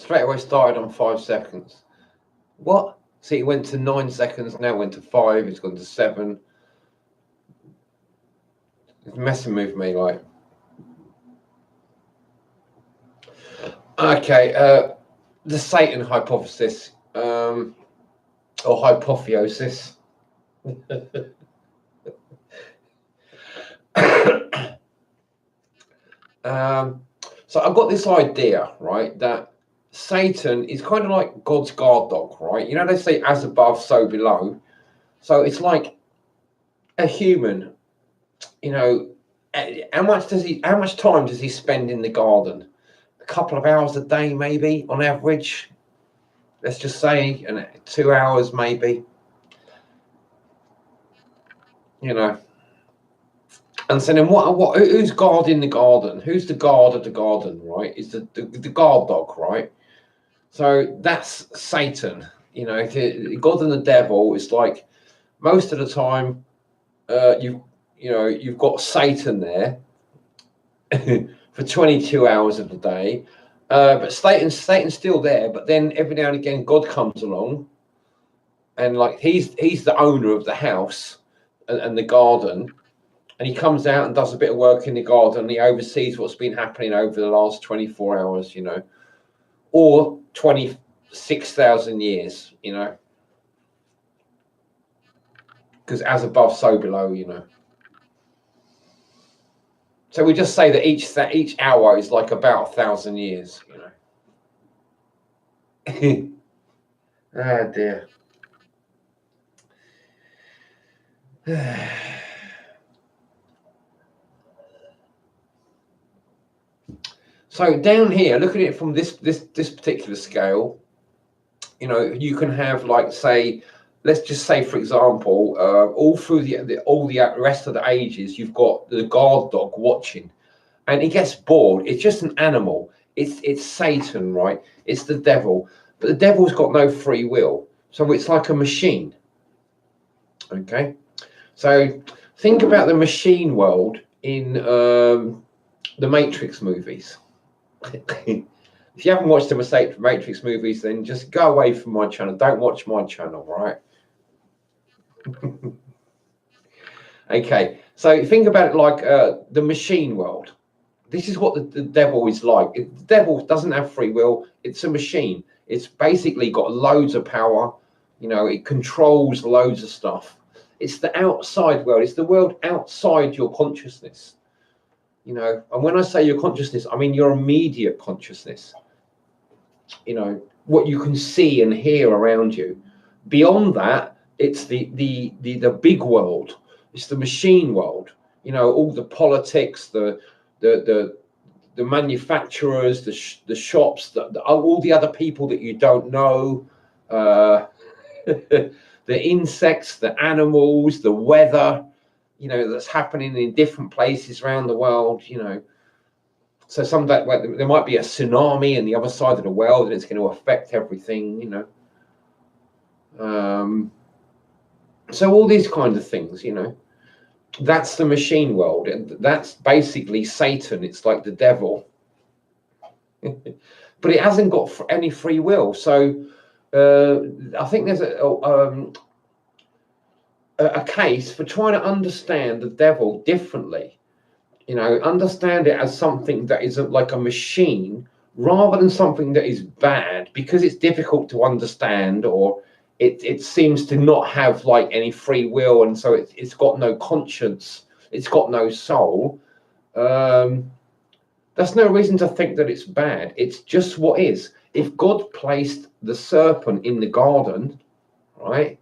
straight away started on 5 seconds. What? See, it went to 9 seconds, now it went to 5, it's gone to 7. It's messing with me, like. Okay, the Satan Hypothesis, or Hypothiosis. So I've got this idea, right, that Satan is kind of like God's guard dog, right? You know, they say as above, so below. So it's like a human, you know, how much time does he spend in the garden? A couple of hours a day, maybe, on average. Let's just say, 2 hours, maybe. You know. And so then who's guarding the garden? Who's the guard of the garden, right? Is the guard dog, right? So that's Satan. You know, God and the devil is like most of the time you've got Satan there for 22 hours of the day. But Satan's still there, but then every now and again God comes along and like he's the owner of the house and the garden. And he comes out and does a bit of work in the garden. And he oversees what's been happening over the last 24 hours, you know, or 26,000 years, you know, because as above, so below, you know. So we just say that each hour is like about 1,000 years, you know. Oh dear. So down here, look at it from this particular scale. You know, you can have like, say, let's just say, for example, all through the rest of the ages, you've got the guard dog watching, and he gets bored. It's just an animal. It's Satan, right? It's the devil, but the devil's got no free will, so it's like a machine. Okay, so think about the machine world in the Matrix movies. If you haven't watched the Matrix movies, then just go away from my channel. Don't watch my channel, right? Okay, so think about it like the machine world. This is what the devil is like. The devil doesn't have free will. It's a machine. It's basically got loads of power. You know, it controls loads of stuff. It's the outside world. It's the world outside your consciousness. You know, and when I say your consciousness, I mean your immediate consciousness. You know, what you can see and hear around you. Beyond that, it's the big world. It's the machine world. You know, all the politics, the manufacturers, the shops, all the other people that you don't know, the insects, the animals, the weather, you know, that's happening in different places around the world, you know. So there might be a tsunami in the other side of the world and it's going to affect everything, you know. So all these kinds of things, you know, that's the machine world. And that's basically Satan. It's like the devil. But it hasn't got any free will. So I think there's a case for trying to understand the devil differently. You know, understand it as something that isn't like a machine rather than something that is bad, because it's difficult to understand, or it seems to not have like any free will, and so it's got no conscience, it's got no soul. That's no reason to think that it's bad. It's just what is. If God placed the serpent in the garden, right?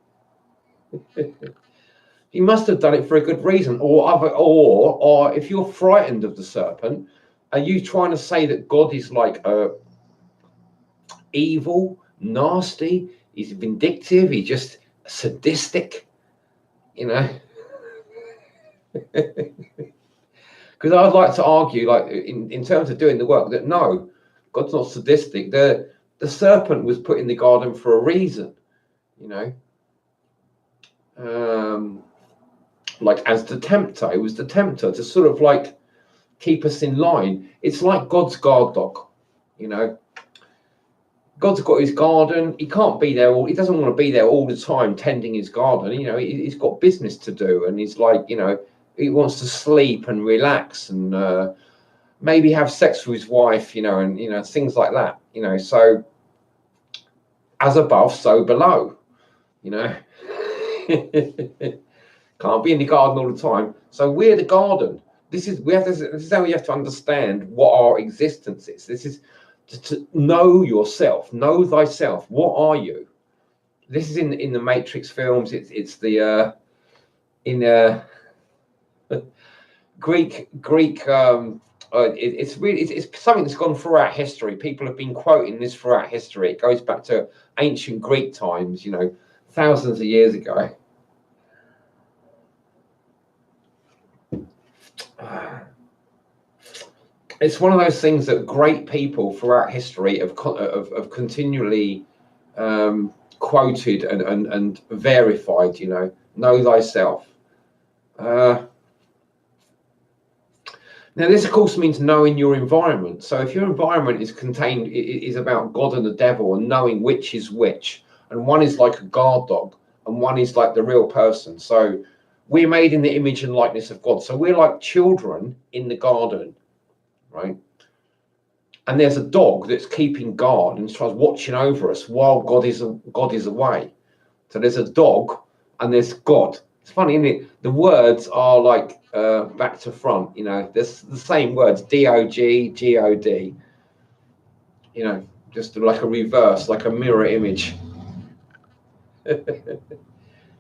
He must have done it for a good reason, or if you're frightened of the serpent, are you trying to say that God is like evil, nasty? He's vindictive. He's just sadistic, you know? Because I'd like to argue, like in terms of doing the work, that no, God's not sadistic. The serpent was put in the garden for a reason, you know. Like as the tempter, it was the tempter to sort of like keep us in line. It's like God's guard dog, you know. God's got his garden. He can't be there. He doesn't want to be there all the time tending his garden. You know, he's got business to do, and he's like, you know, he wants to sleep and relax and maybe have sex with his wife. You know, and things like that. You know, so as above, so below. You know, can't be in the garden all the time. So we're the garden. This is how you have to understand what our existence is. This is to know yourself, know thyself. What are you? This is in the Matrix films. It's the in Greek. It's something that's gone throughout history. People have been quoting this throughout history. It goes back to ancient Greek times. You know, thousands of years ago. It's one of those things that great people throughout history have continually quoted and verified. You know thyself. Now, this of course means knowing your environment. So if your environment is about God and the devil and knowing which is which, and one is like a guard dog and one is like the real person. So we're made in the image and likeness of God. So we're like children in the garden, right? And there's a dog that's keeping guard and tries watching over us while God is away. So there's a dog and there's God. It's funny, isn't it? The words are like back to front. You know, there's the same words: D-O-G, G-O-D. You know, just like a reverse, like a mirror image.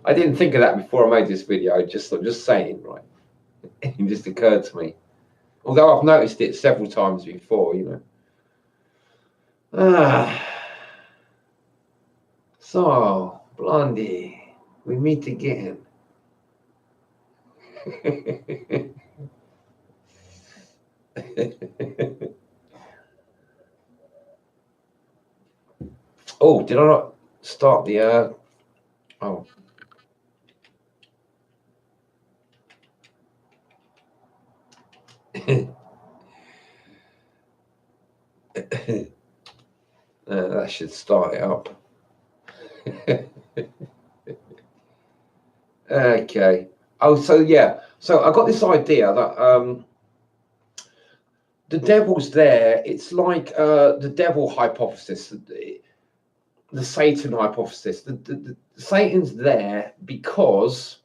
I didn't think of that before I made this video. I'm just saying, right? It just occurred to me. Although I've noticed it several times before, you know. So, Blondie, we meet again. Oh, did I not start the oh. That should start it up. Okay. Oh, so yeah. So I got this idea that the devil's there. It's like the devil hypothesis, the Satan hypothesis. The Satan's there because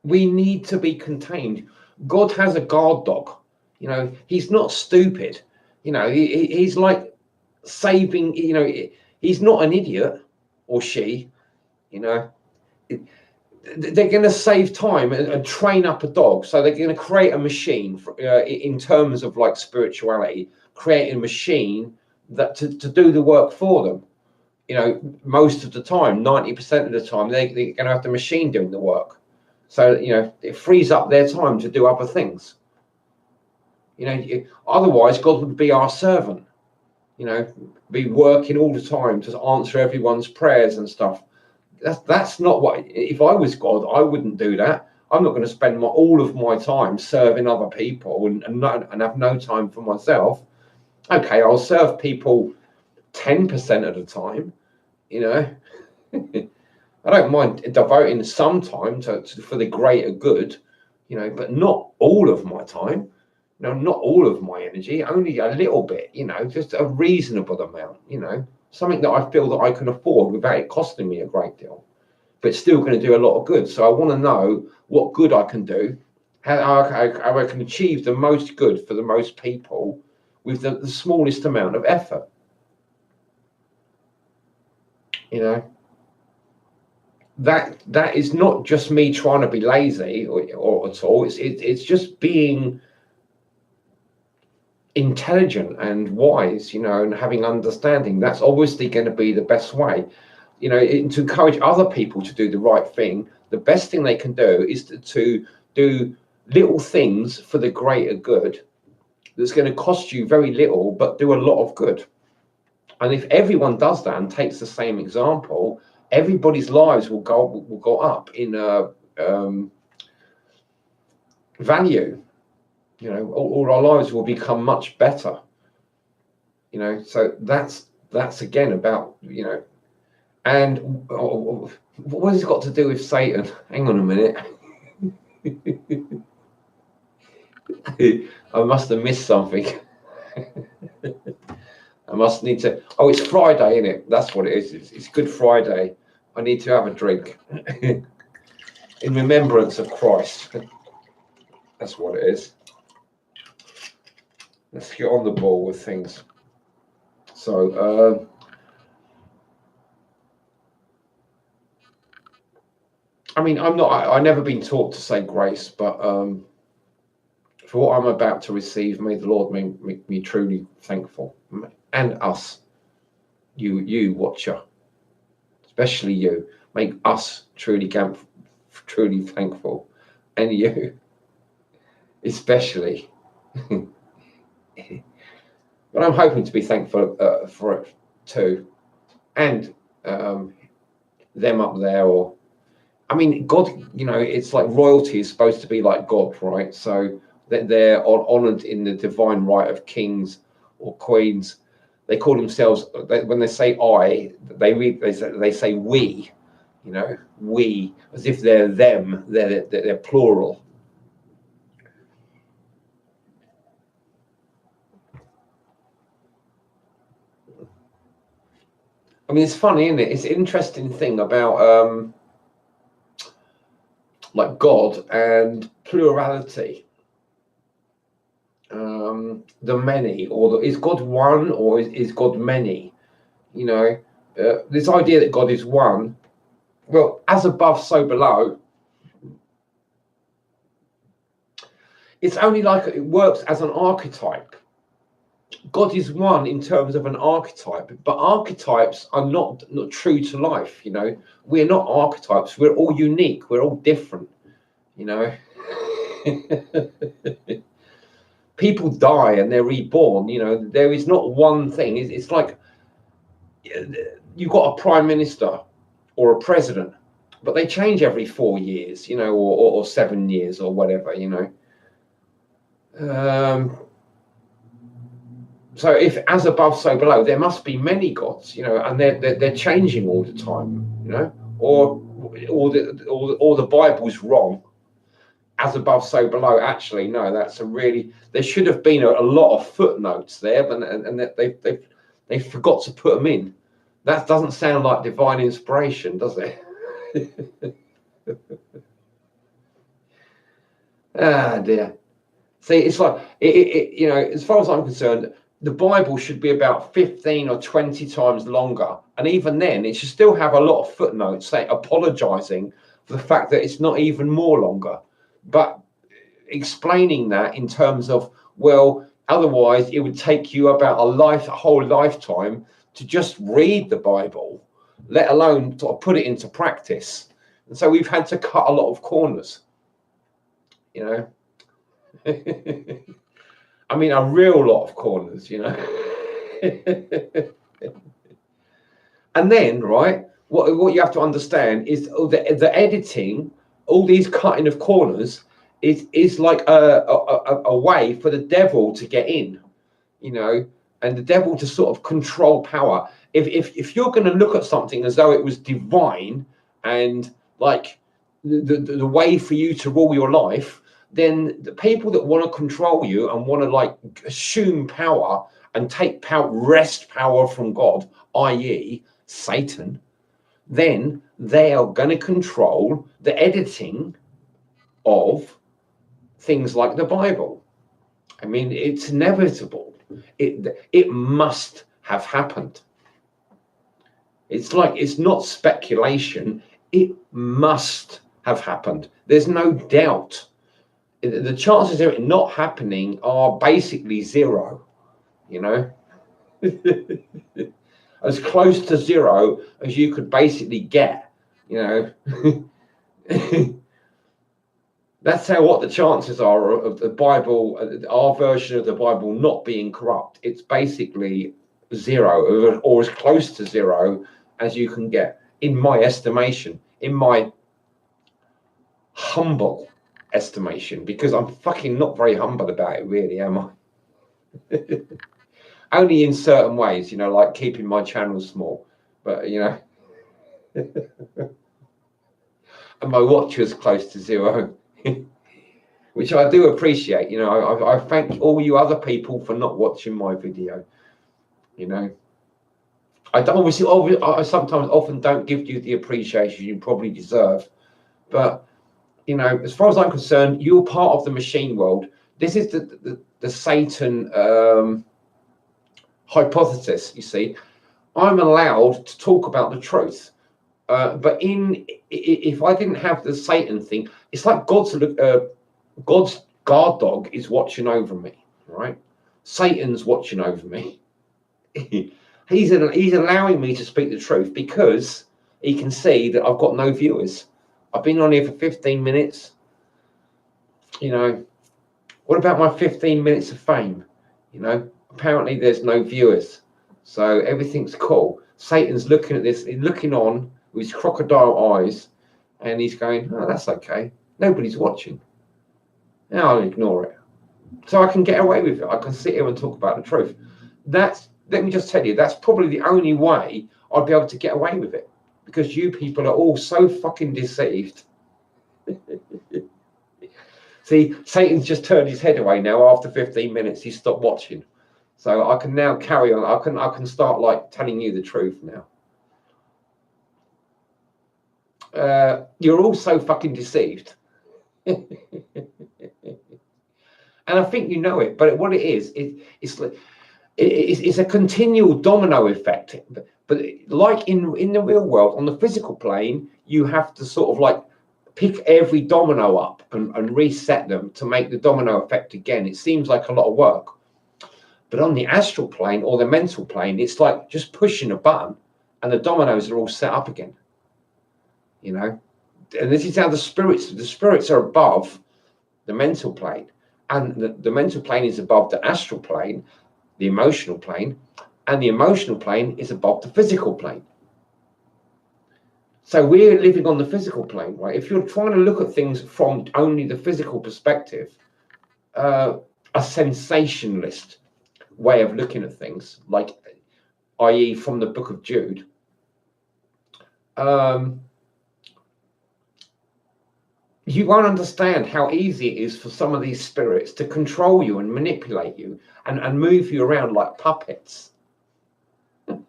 we need to be contained. God has a guard dog. You know, he's not stupid. You know, he's like saving. You know, he's not an idiot, or she. You know, they're going to save time and train up a dog. So they're going to create a machine for, in terms of like spirituality, creating a machine that to do the work for them. You know, most of the time, 90% of the time, they're going to have the machine doing the work. So, you know, it frees up their time to do other things. You know, otherwise God would be our servant, you know, be working all the time to answer everyone's prayers and stuff. That's not what, if I was God, I wouldn't do that. I'm not going to spend all of my time serving other people and have no time for myself. Okay, I'll serve people 10% of the time, you know. I don't mind devoting some time for the greater good, you know, but not all of my time, you know, not all of my energy, only a little bit, you know, just a reasonable amount, you know, something that I feel that I can afford without it costing me a great deal, but still going to do a lot of good. So I want to know what good I can do, how I can achieve the most good for the most people with the smallest amount of effort, you know. That is not just me trying to be lazy or at all. It's just being intelligent and wise, you know, and having understanding. That's obviously going to be the best way, you know, to encourage other people to do the right thing. The best thing they can do is to do little things for the greater good. That's going to cost you very little, but do a lot of good. And if everyone does that and takes the same example, everybody's lives will go up in value. You know, all our lives will become much better. You know, so that's again about, you know, and what has it got to do with Satan? Hang on a minute. I must have missed something. I must need to. Oh, it's Friday, isn't it? That's what it is. It's Good Friday. I need to have a drink in remembrance of Christ. That's what it is. Let's get on the ball with things. So, I mean, I've never been taught to say grace, but for what I'm about to receive, may the Lord make me truly thankful, and us, you watcher, especially you, make us truly thankful, and you especially. But I'm hoping to be thankful for it too, and them up there, or I mean, God. You know, it's like royalty is supposed to be like God, right? So that they're honoured in the divine right of kings or queens. They call themselves, when they say I, they say we. You know, we, as if they're them. They're plural. I mean, it's funny, isn't it? It's an interesting thing about like God and plurality. The many, or is God one, or is God many? You know, this idea that God is one. Well, as above, so below. It's only like it works as an archetype. God is one in terms of an archetype, but archetypes are not true to life. You know, we're not archetypes. We're all unique. We're all different. You know. People die and they're reborn. You know, there is not one thing. It's like you've got a prime minister or a president, but they change every 4 years, you know, or 7 years or whatever, you know. So if as above, so below, there must be many gods, you know, and they're changing all the time, you know, or the Bible's wrong. As above, so below. Actually, no, that's a really. There should have been a lot of footnotes there, and they forgot to put them in. That doesn't sound like divine inspiration, does it? Ah, dear. See, it's like you know, as far as I'm concerned, the Bible should be about 15 or 20 times longer, and even then, it should still have a lot of footnotes, say apologizing for the fact that it's not even more longer, but explaining that in terms of, well, otherwise it would take you about a whole lifetime to just read the Bible, let alone sort of put it into practice. And so we've had to cut a lot of corners, you know. I mean, a real lot of corners, you know. And then, right, what you have to understand is the editing, all these cutting of corners is like a way for the devil to get in, you know, and the devil to sort of control power. If you're going to look at something as though it was divine and like the way for you to rule your life, then the people that want to control you and want to like assume power and take power, wrest power from God, i.e. Satan, then they are going to control the editing of things like the Bible. I mean, it's inevitable. It must have happened. It's like, it's not speculation. It must have happened. There's no doubt. The chances of it not happening are basically zero, you know. As close to zero as you could basically get, you know. That's what the chances are of the Bible, our version of the Bible, not being corrupt. It's basically zero, or as close to zero as you can get, in my estimation, in my humble estimation, because I'm fucking not very humble about it, really, am I? only in certain ways, like keeping my channel small, but and my watch was close to zero, which I do appreciate. I thank all you other people for not watching my video. I don't I sometimes often don't give you the appreciation you probably deserve, but as far as I'm concerned, you're part of the machine world. This is the Satan hypothesis. You see, I'm allowed to talk about the truth, but if I didn't have the Satan thing, it's like God's guard dog is watching over me, right? Satan's watching over me. He's allowing me to speak the truth because he can see that I've got no viewers. I've been on here for 15 minutes. What about my 15 minutes of fame? Apparently there's no viewers, so everything's cool. Satan's looking at this, looking on with his crocodile eyes, and he's going, "Oh, that's okay. Nobody's watching. Now I'll ignore it, so I can get away with it. I can sit here and talk about the truth." Let me just tell you, that's probably the only way I'd be able to get away with it, because you people are all so fucking deceived. See, Satan's just turned his head away now. After 15 minutes, he stopped watching, so I can now carry on. I can start like telling you the truth now. You're all so fucking deceived. And I think you know it, but what it is, it's a continual domino effect. But like in the real world, on the physical plane, you have to sort of like pick every domino up and reset them to make the domino effect again. It seems like a lot of work. But on the astral plane or the mental plane, it's like just pushing a button and the dominoes are all set up again. And this is how the spirits are above the mental plane. And the mental plane is above the astral plane, the emotional plane, and the emotional plane is above the physical plane. So we're living on the physical plane, right? If you're trying to look at things from only the physical perspective, a sensationalist way of looking at things, like, i.e. from the book of Jude, you won't understand how easy it is for some of these spirits to control you and manipulate you and move you around like puppets. Oh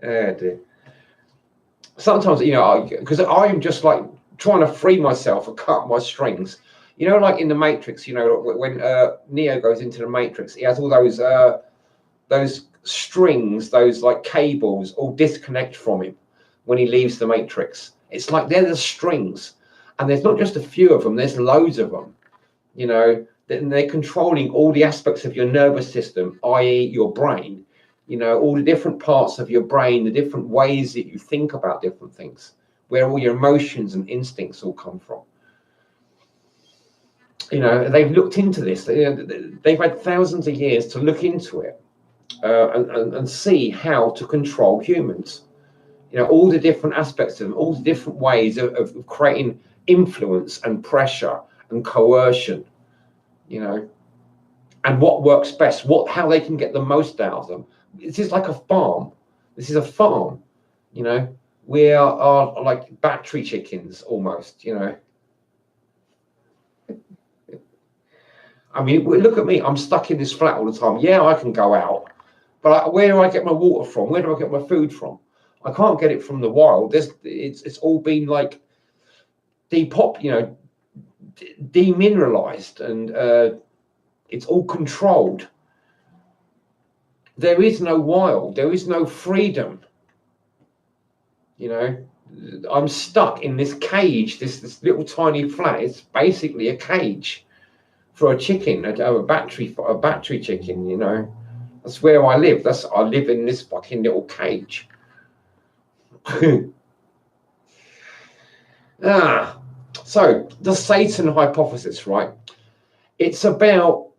dear. Sometimes, because I am just like trying to free myself and cut my strings. Like in the Matrix, when Neo goes into the Matrix, he has all those strings, those like cables all disconnect from him when he leaves the Matrix. It's like they're the strings, and there's not just a few of them, there's loads of them. They're controlling all the aspects of your nervous system, i.e. your brain, all the different parts of your brain, the different ways that you think about different things, where all your emotions and instincts all come from. They've looked into this. They've had thousands of years to look into it and see how to control humans. All the different aspects of them, all the different ways of creating influence and pressure and coercion, and what works best, how they can get the most out of them. This is like a farm. This is a farm, we are like battery chickens almost, I mean, look at me. I'm stuck in this flat all the time. Yeah, I can go out, but where do I get my water from? Where do I get my food from? I can't get it from the wild. It's all been like demineralized, and it's all controlled. There is no wild. There is no freedom. I'm stuck in this cage, this little tiny flat. It's basically a cage for a chicken, a battery chicken. That's where I live. I live in this fucking little cage. So the Satan hypothesis, right? It's about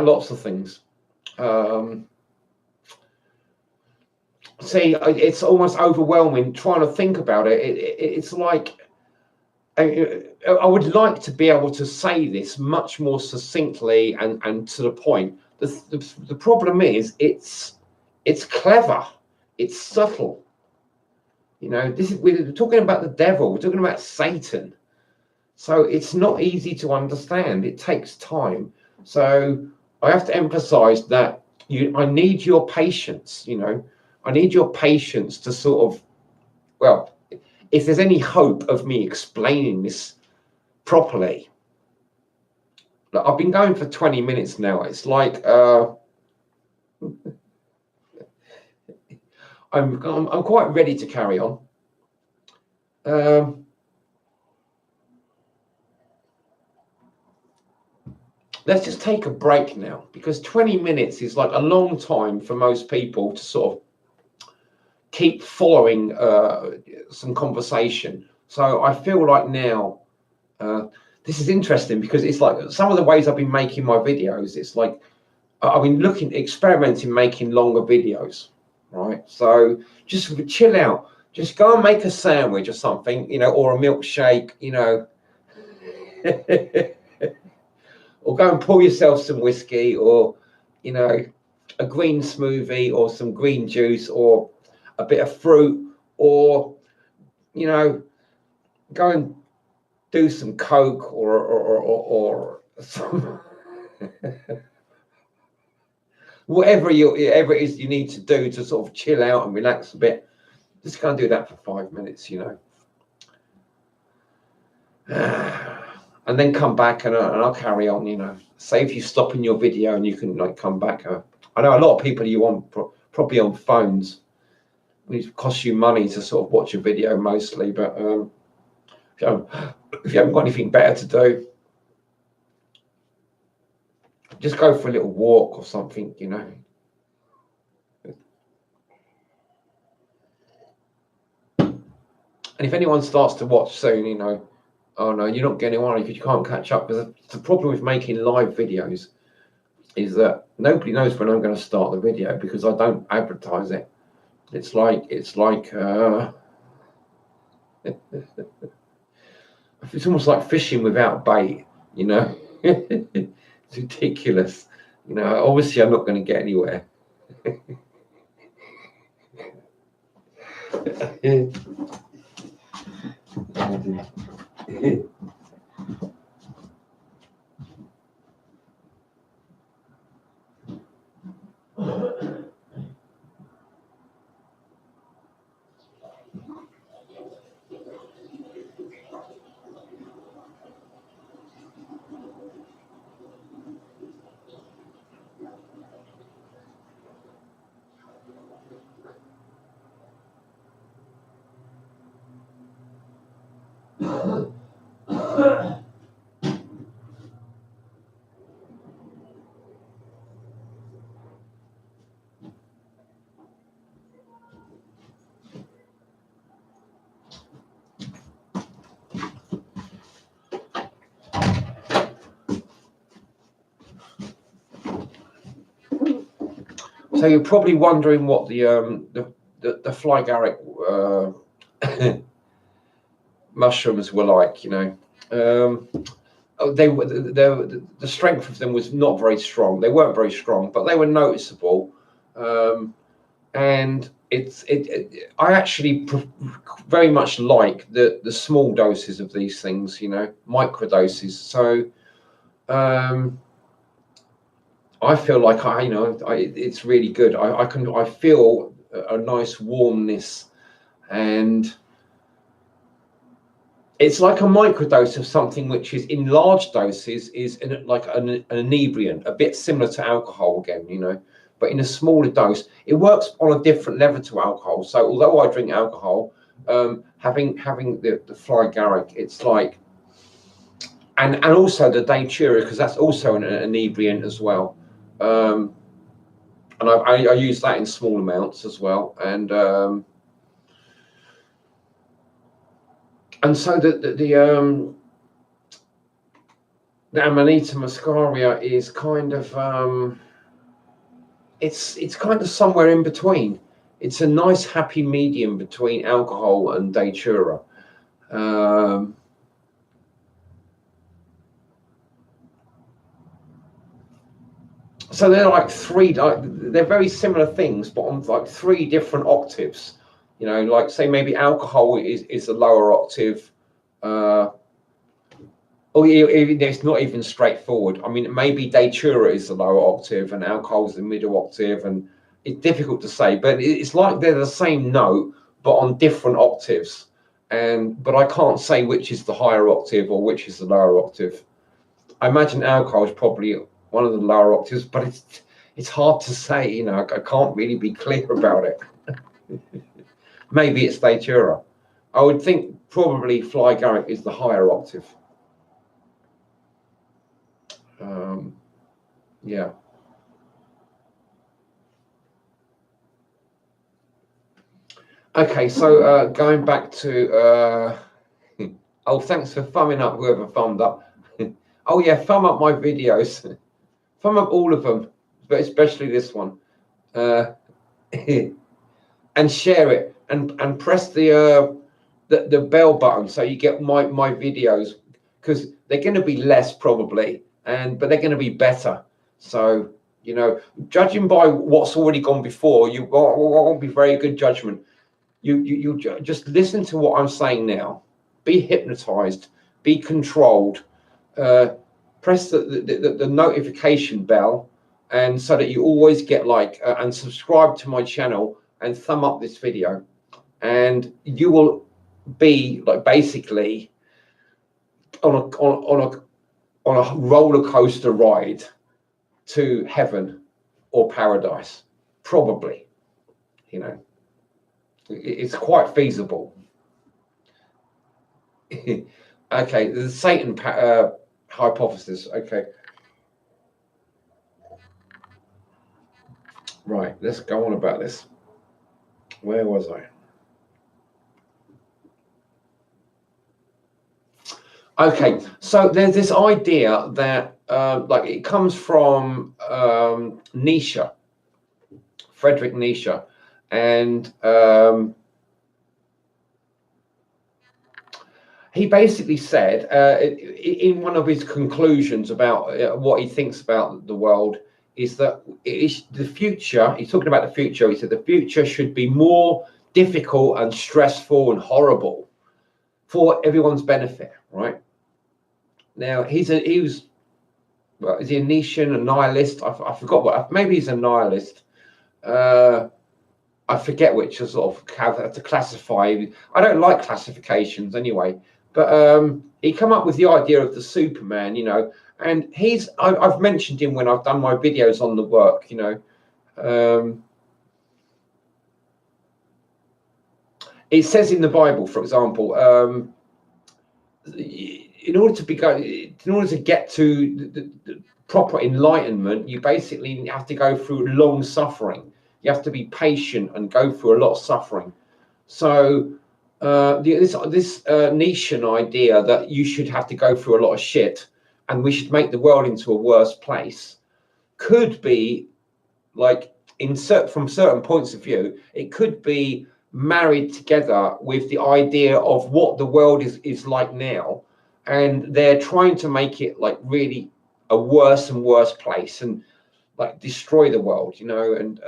lots of things. See, it's almost overwhelming trying to think about it. It's like I would like to be able to say this much more succinctly and to the point. The problem is it's clever, it's subtle. You know, we're talking about the devil, we're talking about Satan. So it's not easy to understand. It takes time. So I have to emphasize that I need your patience, you know. I need your patience to sort of, well, if there's any hope of me explaining this properly. Look, I've been going for 20 minutes now. It's like I'm quite ready to carry on. Let's just take a break now, because 20 minutes is like a long time for most people to sort of keep following some conversation. So I feel like now this is interesting, because it's like some of the ways I've been making my videos, it's like I've been experimenting making longer videos, right? So just chill out, just go and make a sandwich or something, you know, or a milkshake, you know. Or go and pour yourself some whiskey, or, you know, a green smoothie, or some green juice, or a bit of fruit, or, you know, go and do some Coke, or some whatever it is you need to do to sort of chill out and relax a bit. Just go and do that for 5 minutes, you know. And then come back, and I'll carry on, you know. Say if you stop in your video and you can like come back. I know a lot of people you want probably on phones, which costs you money to sort of watch a video mostly. But if you haven't got anything better to do, just go for a little walk or something, you know. And if anyone starts to watch soon, you know, oh no, you're not getting on if you can't catch up. Because the problem with making live videos is that nobody knows when I'm going to start the video, because I don't advertise it. It's like it's almost like fishing without bait, you know. It's ridiculous, you know. Obviously, I'm not going to get anywhere. So you're probably wondering what the fly agaric mushrooms were like, you know. The strength of them was not very strong. They weren't very strong, but they were noticeable. And I actually very much like the small doses of these things, you know, micro doses. So I feel like it's really good. I feel a nice warmness, and it's like a microdose of something which is in large doses is like an inebriant, a bit similar to alcohol again, you know, but in a smaller dose. It works on a different level to alcohol. So although I drink alcohol, having the fly agaric, it's like, and also the datura, because that's also an inebriant as well. And I use that in small amounts as well. And so the Amanita muscaria is kind of it's kind of somewhere in between. It's a nice happy medium between alcohol and datura. So they're like they're very similar things, but on like 3 different octaves. You know, like say maybe alcohol is a lower octave. Or it's not even straightforward. I mean, maybe datura is the lower octave and alcohol is the middle octave, and it's difficult to say. But it's like they're the same note, but on different octaves. But I can't say which is the higher octave or which is the lower octave. I imagine alcohol is probably one of the lower octaves, but it's hard to say. You know, I can't really be clear about it. Maybe it's datura. I would think probably Fly-Garrick is the higher octave. Yeah. Okay, so going back to oh, thanks for thumbing up whoever thumbed up. Oh yeah, thumb up my videos, thumb up all of them, but especially this one, and share it and press the bell button so you get my videos, because they're going to be less probably, but they're going to be better. So you know, judging by what's already gone before, you won't be very good judgment. You just listen to what I'm saying now. Be hypnotized. Be controlled. Press the notification bell, and so that you always get and subscribe to my channel and thumb up this video, and you will be like basically on a roller coaster ride to heaven or paradise, probably. You know, it's quite feasible. Okay, the Satan hypothesis. Okay, right. Let's go on about this. Where was I? Okay, so there's this idea that like it comes from Nietzsche, Friedrich Nietzsche, and he basically said in one of his conclusions about what he thinks about the world is that the future. He's talking about the future. He said the future should be more difficult and stressful and horrible for everyone's benefit. Right now, he was. Well, is he a Nietzschean, a nihilist? I forgot what. Maybe he's a nihilist. I forget which to sort of have to classify. I don't like classifications anyway. But he come up with the idea of the Superman, you know, and I've mentioned him when I've done my videos on the work, you know. It says in the Bible, for example, in order to get to the proper enlightenment, you basically have to go through long suffering. You have to be patient and go through a lot of suffering. So this Nietzschean idea that you should have to go through a lot of shit and we should make the world into a worse place could be like from certain points of view, it could be married together with the idea of what the world is like now, and they're trying to make it like really a worse and worse place and like destroy the world, you know. And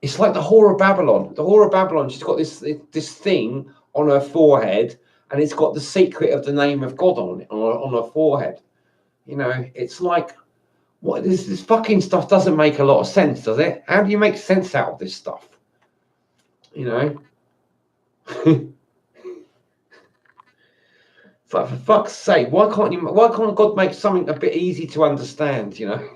it's like the Whore of Babylon. The Whore of Babylon, she's got this thing on her forehead, and it's got the secret of the name of God on it, on her forehead. You know, it's like, what this fucking stuff doesn't make a lot of sense, does it? How do you make sense out of this stuff? You know? It's like, for fuck's sake, why can't God make something a bit easy to understand, you know?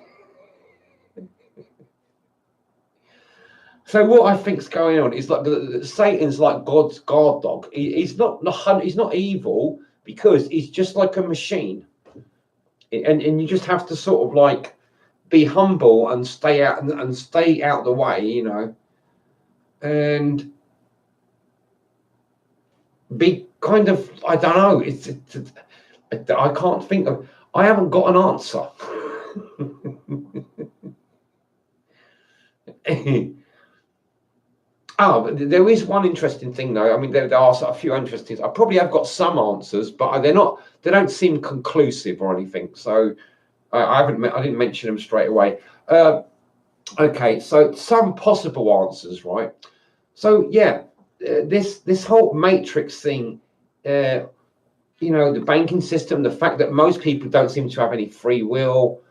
So what I think's going on is like Satan's like God's guard dog. He's not evil because he's just like a machine, and you just have to sort of like be humble and stay out the way, you know, and be kind of, I don't know. I can't think of. I haven't got an answer. Oh, but there is one interesting thing though. I mean, there are a few interesting. I probably have got some answers, but they're not. They don't seem conclusive or anything. So I didn't mention them straight away. Okay, so some possible answers, right? So yeah, this whole matrix thing. The banking system, the fact that most people don't seem to have any free will.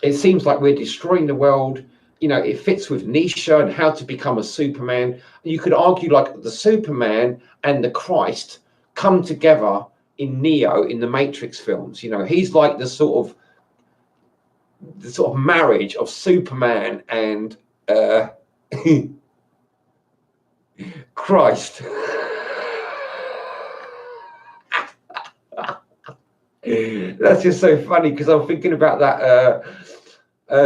It seems like we're destroying the world. It fits with Nietzsche and how to become a Superman. You could argue like the Superman and the Christ come together in Neo in the Matrix films. He's like the sort of marriage of Superman and Christ. That's just so funny because I'm thinking about that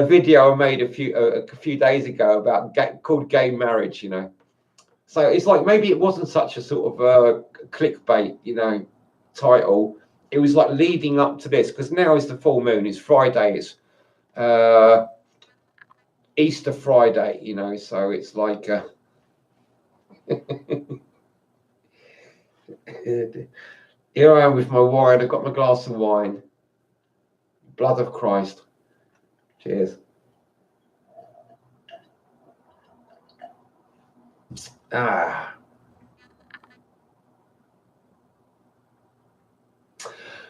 video I made a few days ago about called gay marriage. So it's like maybe it wasn't such a sort of clickbait, title. It was like leading up to this because now is the full moon. It's Friday. It's Easter Friday. So it's like. Here I am with my wine. I've got my glass of wine. Blood of Christ. Cheers.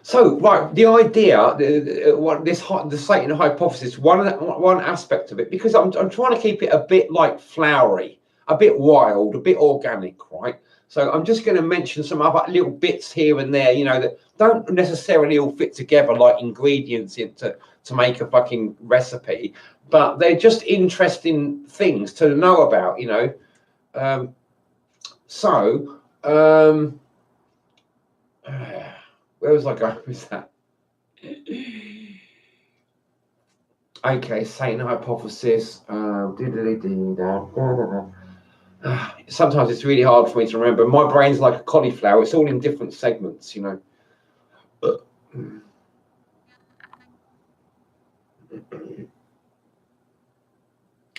So, right, the idea, the Satan hypothesis, one aspect of it, because I'm trying to keep it a bit like flowery, a bit wild, a bit organic, right? So I'm just going to mention some other little bits here and there, that don't necessarily all fit together like ingredients to make a fucking recipe, but they're just interesting things to know about, where was I going with that? Okay, Satan hypothesis. Sometimes it's really hard for me to remember. My brain's like a cauliflower. It's all in different segments,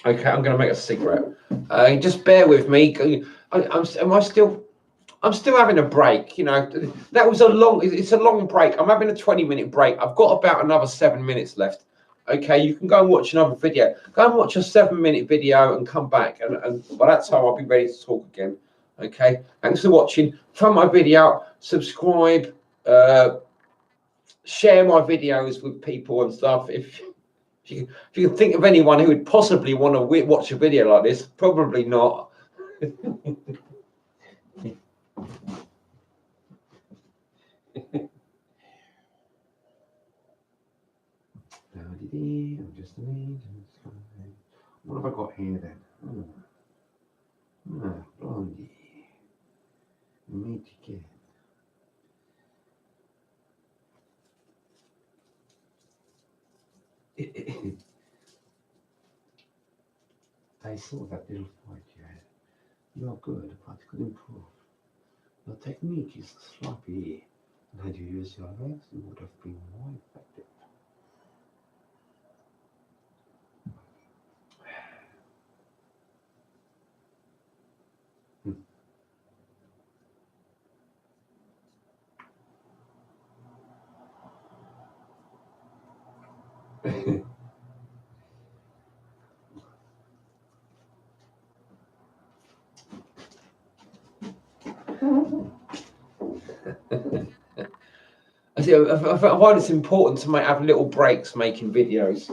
Okay, I'm going to make a cigarette. Just bear with me. I'm still having a break. That was it's a long break. I'm having a 20-minute break. I've got about another 7 minutes left. Okay, you can go and watch another video. Go and watch a 7-minute video and come back. And by that time, I'll be ready to talk again. Okay, thanks for watching. Thumb my video, subscribe, share my videos with people and stuff. If you can think of anyone who would possibly want to watch a video like this, probably not. What have I got here then? Blondie. Meet again. I saw that little fight you had. You are good, but could improve. Your technique is sloppy. And had you used your legs, you would have been more effective. I find it's important to have little breaks making videos.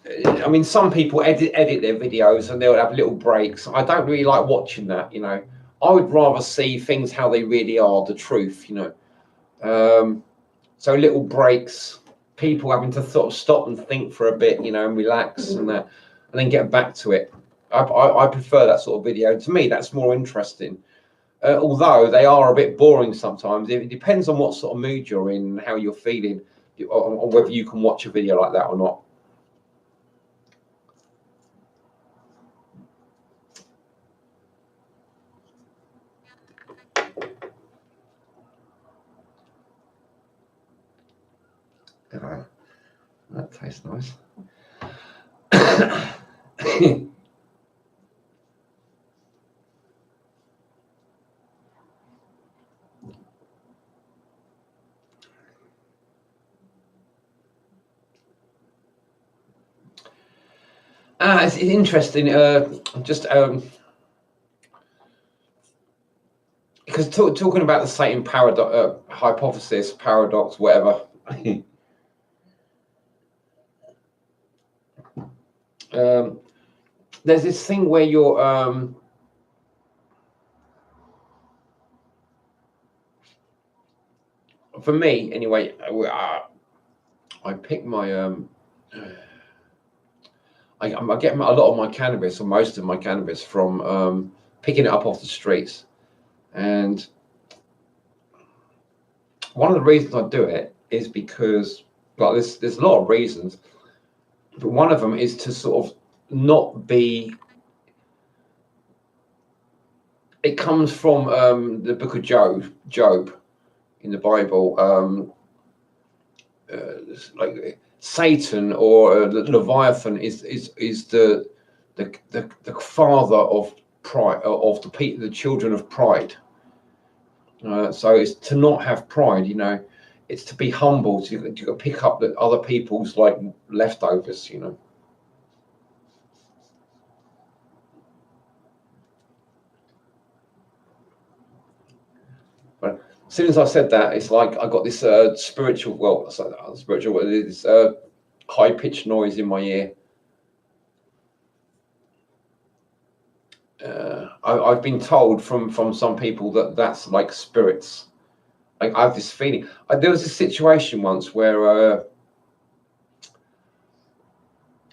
I mean, some people edit their videos and they'll have little breaks. I don't really like watching that. I would rather see things how they really are, the truth. So little breaks, people having to sort of stop and think for a bit, and relax and that, and then get back to it. I prefer that sort of video. To me, that's more interesting. Although they are a bit boring sometimes. It depends on what sort of mood you're in and how you're feeling, or whether you can watch a video like that or not. That tastes nice. It's interesting. Just because talking about the Satan hypothesis, paradox, whatever. There's this thing where you're for me anyway. I pick my I get a lot of my cannabis, or most of my cannabis, from picking it up off the streets. And one of the reasons I do it is because, well, there's a lot of reasons, but one of them is to sort of not be. It comes from the book of Job in the Bible. Like Satan or Leviathan is the father of pride, of the children of pride. So it's to not have pride, you know. It's to be humble. To pick up the other people's like leftovers, you know. But as soon as I said that, it's like I got this spiritual, this high pitched noise in my ear. I've been told from some people that that's like spirits. Like I have this feeling. There was a situation once where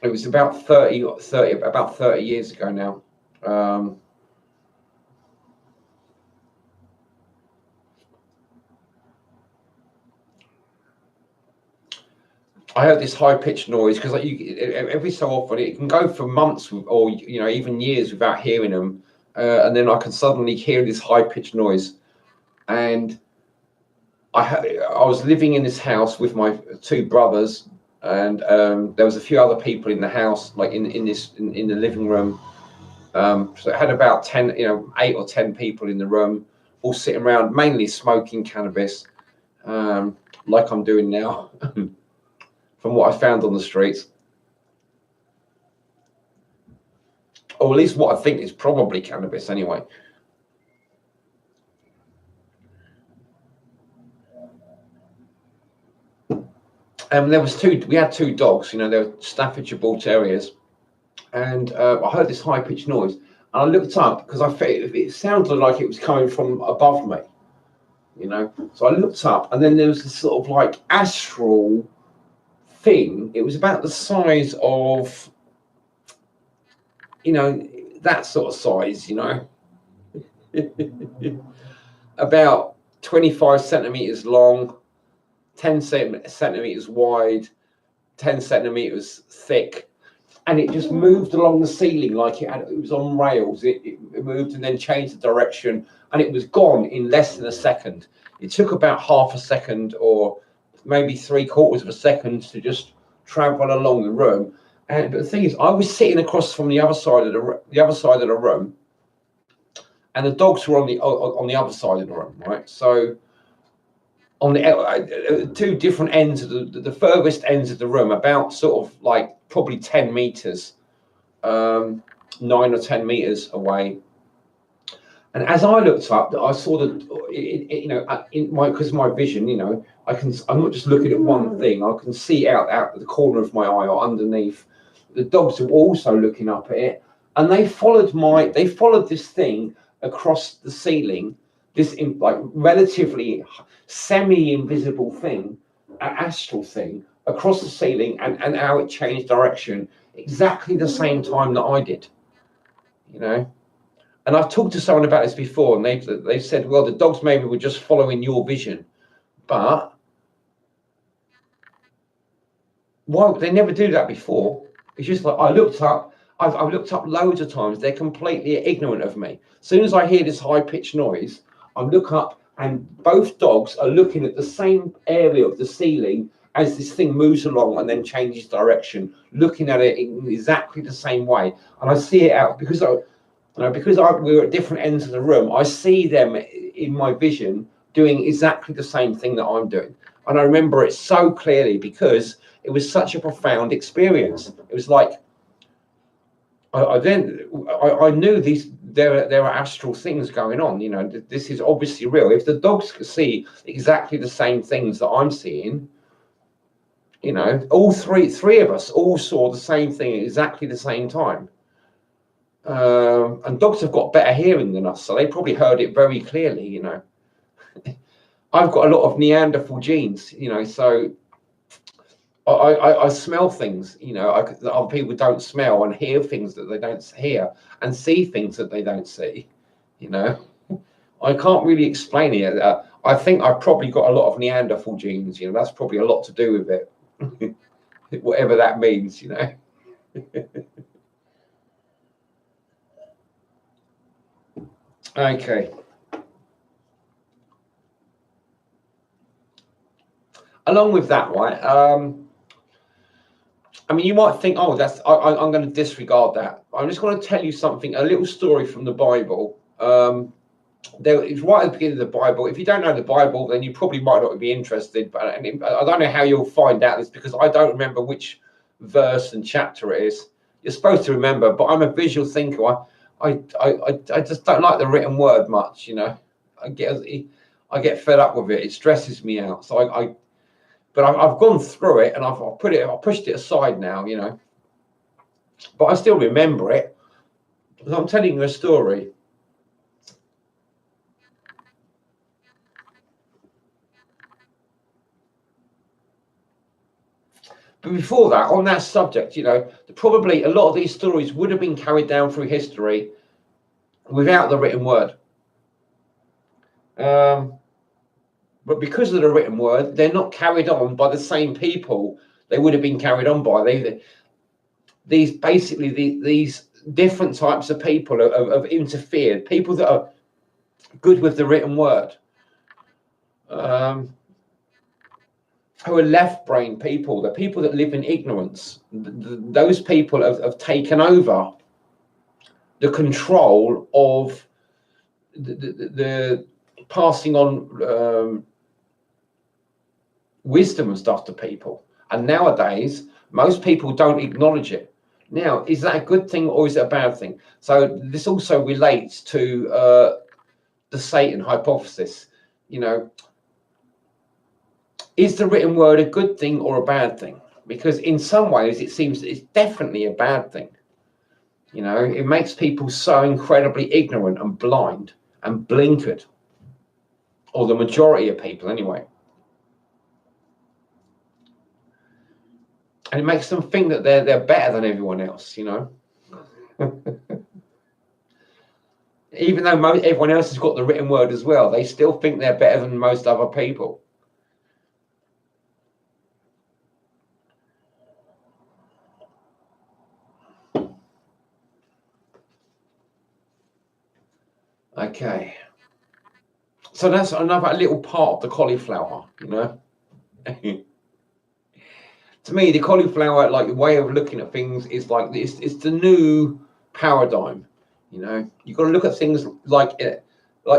it was about 30 years ago now. I heard this high pitched noise because like every so often it can go for months or even years without hearing them, and then I can suddenly hear this high pitched noise, and I was living in this house with my two brothers, and there was a few other people in the house, like in the living room. So it had about 10, 8 or 10 people in the room, all sitting around, mainly smoking cannabis, like I'm doing now. From what I found on the streets, or at least what I think is probably cannabis anyway. We had two dogs, they were Staffordshire Bull Terriers, and I heard this high pitched noise, and I looked up because I felt it sounded like it was coming from above me, So I looked up, and then there was this sort of like astral thing. It was about the size of, that sort of size, about 25 centimeters long, 10 centimeters wide, 10 centimeters thick, and it just moved along the ceiling like it was on rails. It moved and then changed the direction, and it was gone in less than a second. It took about half a second or maybe 3/4 of a second to just travel along the room. But the thing is, I was sitting across from the other side of the room, and the dogs were on the other side of the room, right? So on the two different ends of the furthest ends of the room, about sort of like probably 10 meters, 9 or 10 meters away. And as I looked up, I saw because my vision, I'm not just looking at one thing. I can see out the corner of my eye or underneath. The dogs were also looking up at it, and they followed this thing across the ceiling, this like relatively semi-invisible thing, an astral thing across the ceiling, and how it changed direction exactly the same time that I did, And I've talked to someone about this before, and they said, well, the dogs maybe were just following your vision, but why would they never do that before? It's just like I looked up. I've looked up loads of times. They're completely ignorant of me. As soon as I hear this high pitched noise, I look up, and both dogs are looking at the same area of the ceiling as this thing moves along and then changes direction, looking at it in exactly the same way. And I see it out because we were at different ends of the room. I see them in my vision doing exactly the same thing that I'm doing. And I remember it so clearly because it was such a profound experience. It was like, I knew there are astral things going on. This is obviously real. If the dogs see exactly the same things that I'm seeing, all three of us all saw the same thing at exactly the same time. And dogs have got better hearing than us, so they probably heard it very clearly. I've got a lot of Neanderthal genes, so I smell things, that other people don't smell, and hear things that they don't hear, and see things that they don't see. I can't really explain it. I think I've probably got a lot of Neanderthal genes. That's probably a lot to do with it. Whatever that means. Okay. Along with that, right? I mean, you might think, oh, I'm going to disregard that. I'm just going to tell you something, a little story from the Bible. It's right at the beginning of the Bible. If you don't know the Bible, then you probably might not be interested. But I don't know how you'll find out this, because I don't remember which verse and chapter it is. You're supposed to remember, but I'm a visual thinker. I just don't like the written word much. I get fed up with it. It stresses me out. So but I've gone through it, and I've pushed it aside now. But I still remember it. I'm telling you a story. But before that, on that subject, probably a lot of these stories would have been carried down through history without the written word. But because of the written word, they're not carried on by the same people they would have been carried on by. These different types of people have interfered. People that are good with the written word. Who are left-brain people, the people that live in ignorance, those people have taken over the control of the passing on wisdom and stuff to people. And nowadays, most people don't acknowledge it. Now, is that a good thing or is it a bad thing? So this also relates to the Satan hypothesis. Is the written word a good thing or a bad thing? Because in some ways it seems it's definitely a bad thing. It makes people so incredibly ignorant and blind and blinkered, or the majority of people anyway. And it makes them think that they're better than everyone else, Even though everyone else has got the written word as well, they still think they're better than most other people. Okay, so that's another little part of the cauliflower, To me, the cauliflower, like the way of looking at things, is like this. It's the new paradigm. You've got to look at things like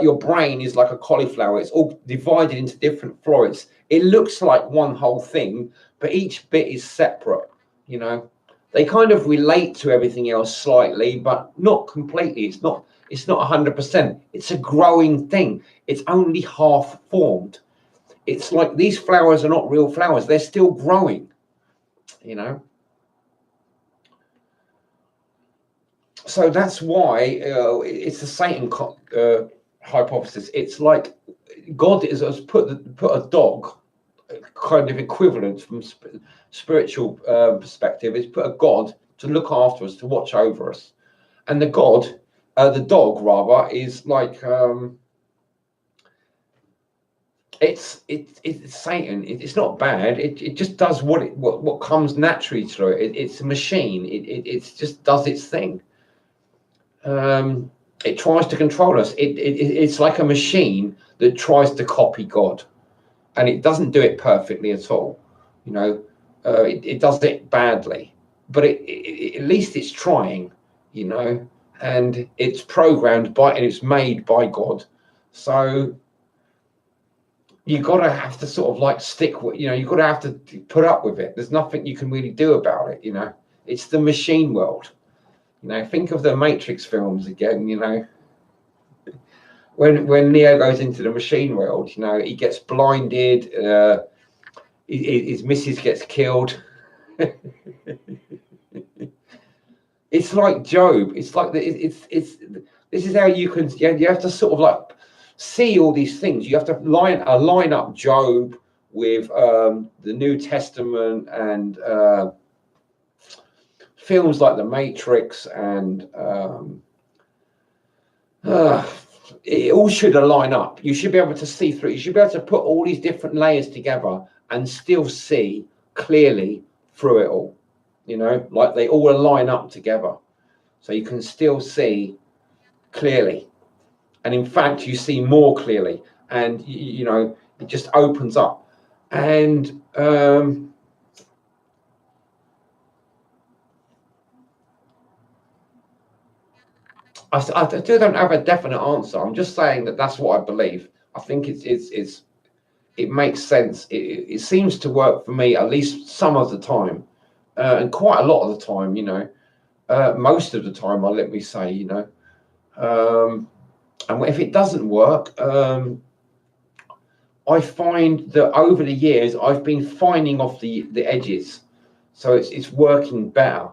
your brain is like a cauliflower. It's all divided into different florets. It looks like one whole thing, but each bit is separate. They kind of relate to everything else slightly, but not completely. It's not 100%. It's a growing thing. It's only half formed. It's like these flowers are not real flowers. They're still growing, So that's why it's the Satan hypothesis. It's like God has put a dog, kind of equivalent from spiritual perspective, is put a God to look after us, to watch over us. And the dog rather, is like it's Satan. It's not bad. It just does what comes naturally to it. It's a machine. It just does its thing. It tries to control us. It's like a machine that tries to copy God, and it doesn't do it perfectly at all. You know, it does it badly, but at least it's trying. You know, and it's programmed by and it's made by God. So you gotta have to sort of like stick with, you know, you gotta have to put up with it. There's nothing you can really do about it. You know, it's the machine world. You know, think of the Matrix films again. You know, when Neo goes into the machine world, you know, he gets blinded. His missus gets killed. It's like Job. It's like it's. This is how you can. You have to sort of like see all these things. You have to line up Job with the New Testament and films like The Matrix, and it all should align up. You should be able to see through. You should be able to put all these different layers together and still see clearly through it all. You know, like they all align up together, so you can still see clearly. And in fact, you see more clearly, and you know, it just opens up. And I still don't have a definite answer. I'm just saying that that's what I believe. I think it makes sense. It seems to work for me at least some of the time, and quite a lot of the time. You know, most of the time, let me say. You know, and if it doesn't work, I find that over the years I've been finding off the edges, so it's working better.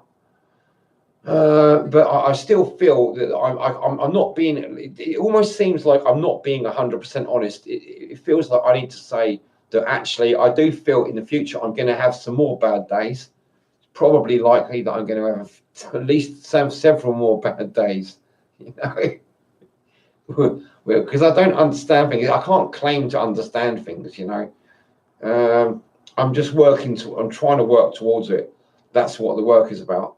But I still feel that I'm not being. It almost seems like I'm not being 100% honest. It feels like I need to say that actually I do feel in the future I'm going to have some more bad days. It's probably likely that I'm going to have at least several more bad days. You know, because I don't understand things. I can't claim to understand things. You know, I'm just working. I'm trying to work towards it. That's what the work is about.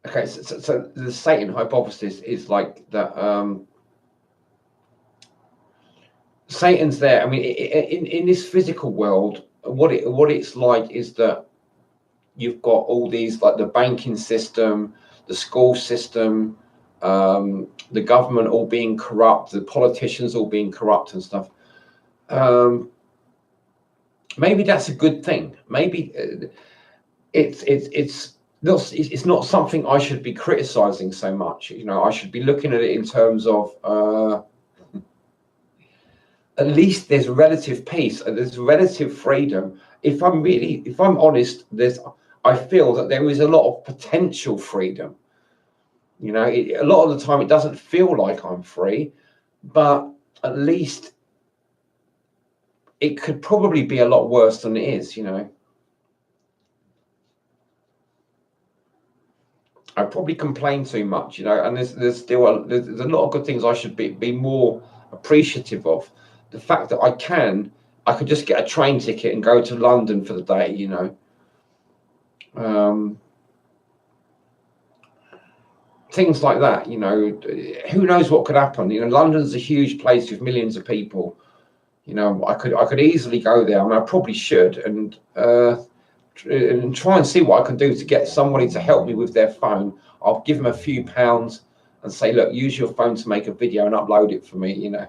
Okay, so the Satan hypothesis is like that. Satan's there. I mean, in this physical world, what it's like is that you've got all these, like the banking system, the school system, the government all being corrupt, the politicians all being corrupt and stuff. Maybe that's a good thing. Maybe it's not something I should be criticizing so much. You know, I should be looking at it in terms of at least there's relative peace and there's relative freedom. If I'm honest, I feel that there is a lot of potential freedom. You know, a lot of the time it doesn't feel like I'm free, but at least it could probably be a lot worse than it is. You know, I probably complain too much, you know, and there's still there's a lot of good things I should be more appreciative of. The fact that I could just get a train ticket and go to London for the day, you know, things like that. You know, who knows what could happen? You know, London's a huge place with millions of people. You know, I could easily go there. I mean, I probably should, and try and see what I can do to get somebody to help me with their phone. I'll give them a few pounds and say, look, use your phone to make a video and upload it for me. You know,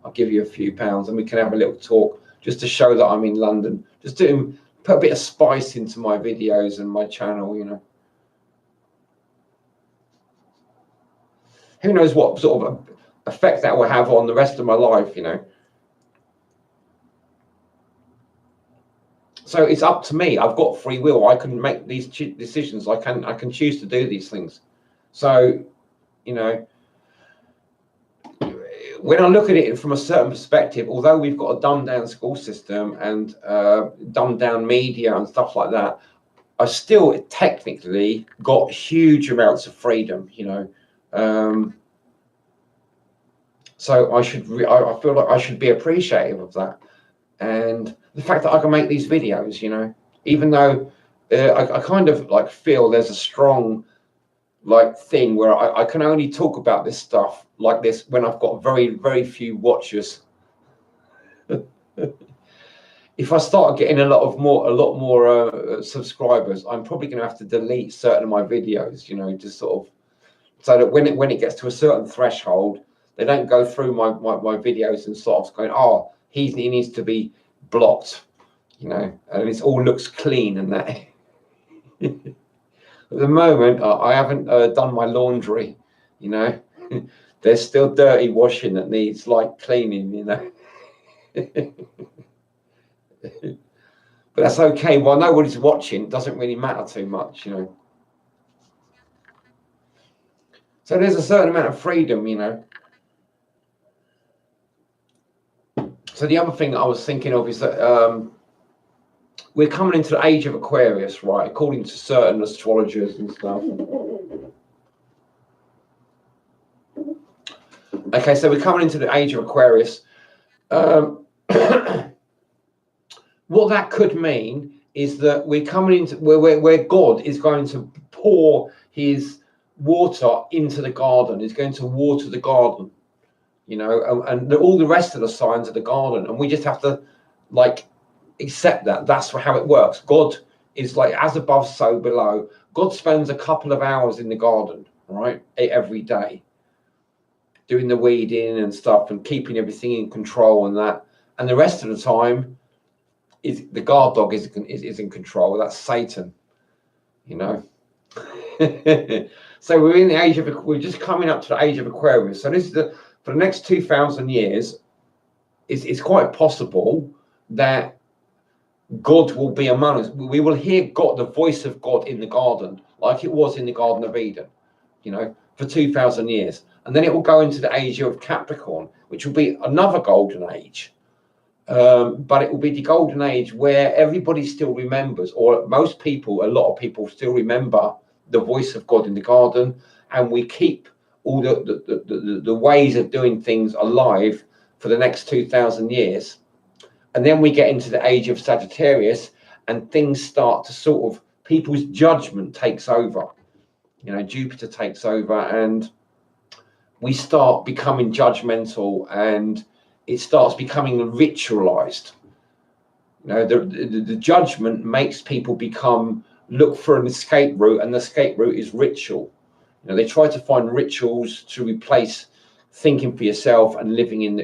I'll give you a few pounds and we can have a little talk just to show that I'm in London, just to put a bit of spice into my videos and my channel. You know, who knows what sort of effect that will have on the rest of my life. You know. So it's up to me. I've got free will. I can make these decisions. I can choose to do these things. So, you know, when I look at it from a certain perspective, although we've got a dumbed down school system and dumbed down media and stuff like that, I still technically got huge amounts of freedom. You know, so I feel like I should be appreciative of that. And the fact that I can make these videos, you know, even though I kind of like feel there's a strong like thing where I can only talk about this stuff like this when I've got very few watchers. If I start getting a lot more subscribers, I'm probably going to have to delete certain of my videos, you know, just sort of so that when it gets to a certain threshold, they don't go through my videos and sort of going, oh, he needs to be blocked, you know, and it all looks clean and that. At the moment, I haven't done my laundry, you know. There's still dirty washing that needs like cleaning, you know. But that's okay. While nobody's watching, it doesn't really matter too much, you know. So there's a certain amount of freedom, you know. So the other thing that I was thinking of is that we're coming into the age of Aquarius, right? According to certain astrologers and stuff. Okay, so we're coming into the age of Aquarius. What that could mean is that we're coming into where God is going to pour his water into the garden. He's going to water the garden, you know, and all the rest of the signs of the garden. And we just have to like accept that. That's how it works. God is like as above, so below. God spends a couple of hours in the garden, right, every day, doing the weeding and stuff and keeping everything in control and that. And the rest of the time, is the guard dog is in control. That's Satan, you know. So we're in the age of, we're just coming up to the age of Aquarius. So this is for the next 2,000 years. It's quite possible that God will be among us. We will hear God, the voice of God in the garden, like it was in the Garden of Eden, you know, for 2,000 years, and then it will go into the age of Capricorn, which will be another golden age. But it will be the golden age where everybody still remembers, or most people, a lot of people still remember the voice of God in the garden, and we keep all the ways of doing things alive for the next 2,000 years. And then we get into the age of Sagittarius, and things start to sort of, people's judgment takes over. You know, Jupiter takes over, and we start becoming judgmental, and it starts becoming ritualized. You know, the judgment makes people look for an escape route, and the escape route is ritual. You know, they try to find rituals to replace thinking for yourself and living in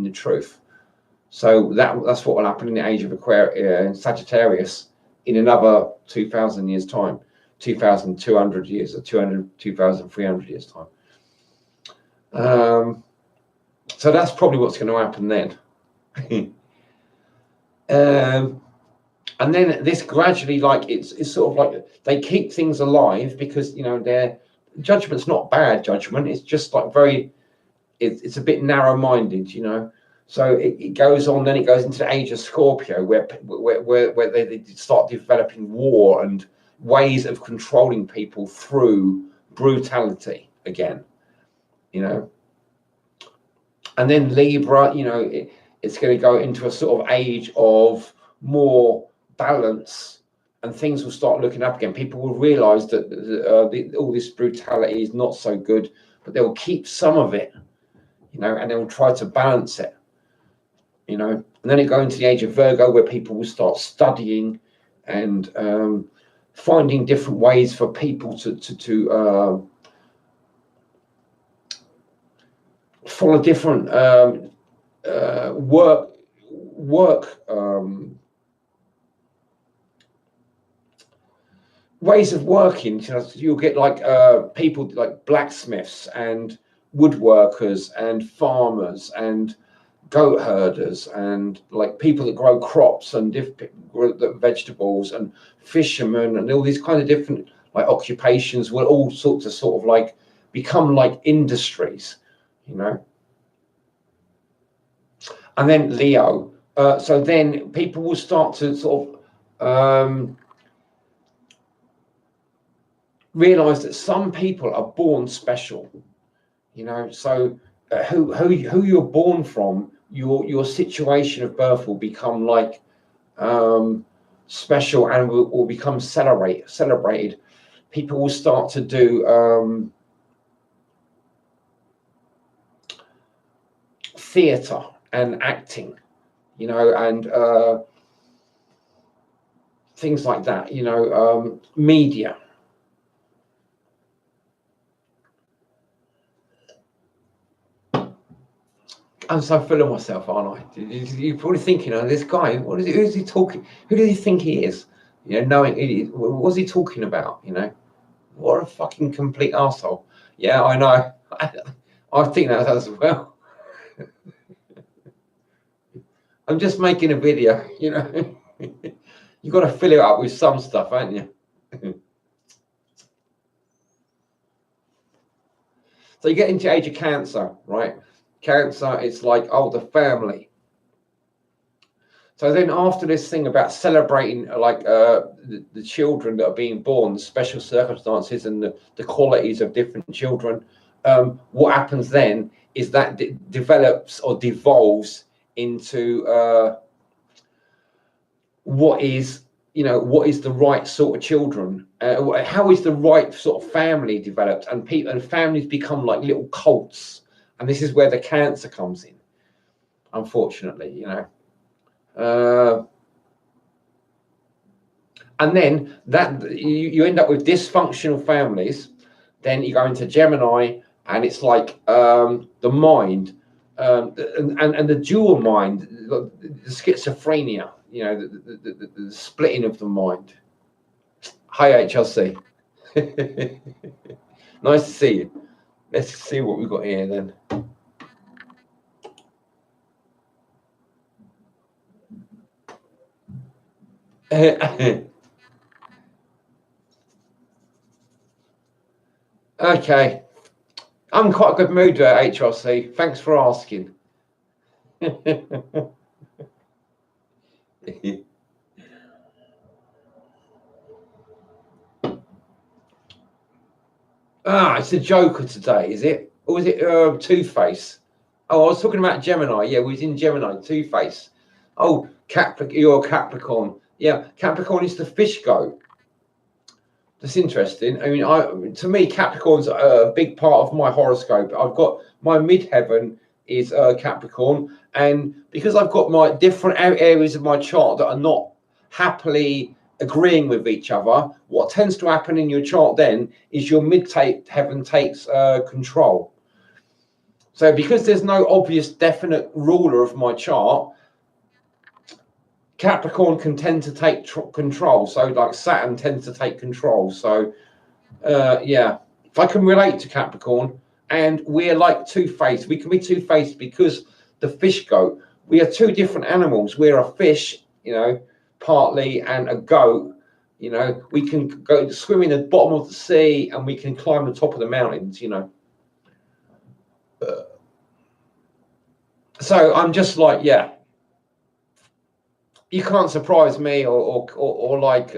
the truth. So that's what will happen in the age of Aquarius, Sagittarius, in another 2,000 years time, 2,200 years, or 2,300 years time. So that's probably what's going to happen then. And then this gradually, like it's sort of like they keep things alive because, you know, their judgment's not bad judgment. It's just like it's a bit narrow-minded, you know. So it goes on, then it goes into the age of Scorpio, where they start developing war and ways of controlling people through brutality again, you know. And then Libra, you know, it's going to go into a sort of age of more balance, and things will start looking up again. People will realize that all this brutality is not so good, but they will keep some of it, you know, and they will try to balance it, you know. And then it goes into the age of Virgo, where people will start studying and finding different ways for people to follow different work ways of working. You know, you'll get like people like blacksmiths and woodworkers and farmers and goat herders and like people that grow crops and vegetables and fishermen and all these kind of different like occupations will all sorts of sort of like become like industries, you know. And then Leo, so then people will start to sort of realize that some people are born special, you know. So who you're born from, your situation of birth will become like special and will become celebrated. people will start to do theatre and acting, you know, and things like that, you know, media. I'm so full of myself, aren't I? You're probably thinking, oh, this guy, what is it? Who's he talking? Who does he think he is? You know, knowing what's he talking about? You know, what a fucking complete arsehole. Yeah, I know. I think that as well. I'm just making a video, you know. You've got to fill it up with some stuff, haven't you? So you get into the age of Cancer, right? Cancer, it's like, oh, the family. So then after this thing about celebrating like the children that are being born, the special circumstances and the qualities of different children, what happens then is that develops or devolves into what is, you know, what is the right sort of children, how is the right sort of family developed, and people and families become like little cults, and this is where the cancer comes in, unfortunately, you know. And then that you end up with dysfunctional families. Then you go into Gemini, and it's like the mind, and the dual mind, the schizophrenia. You know, the splitting of the mind. Hi, HLC. Nice to see you. Let's see what we've got here then. Okay. I'm in quite a good mood, HRC. Thanks for asking. It's a Joker today, is it? Or is it Two-Face? Oh, I was talking about Gemini. Yeah, we was in Gemini, Two-Face. Oh, you're Capricorn. Yeah, Capricorn is the fish goat. That's interesting. I mean, to me, Capricorn's a big part of my horoscope. I've got my midheaven is Capricorn, and because I've got my different areas of my chart that are not happily agreeing with each other, what tends to happen in your chart then is your midheaven takes control. So because there's no obvious definite ruler of my chart, Capricorn can tend to take control. So like Saturn tends to take control. So yeah, if I can relate to Capricorn, and we're like two-faced, we can be two-faced because the fish goat, we are two different animals. We're a fish, you know, partly, and a goat, you know. We can go swim in the bottom of the sea, and we can climb the top of the mountains, you know. So I'm just like, yeah, you can't surprise me or like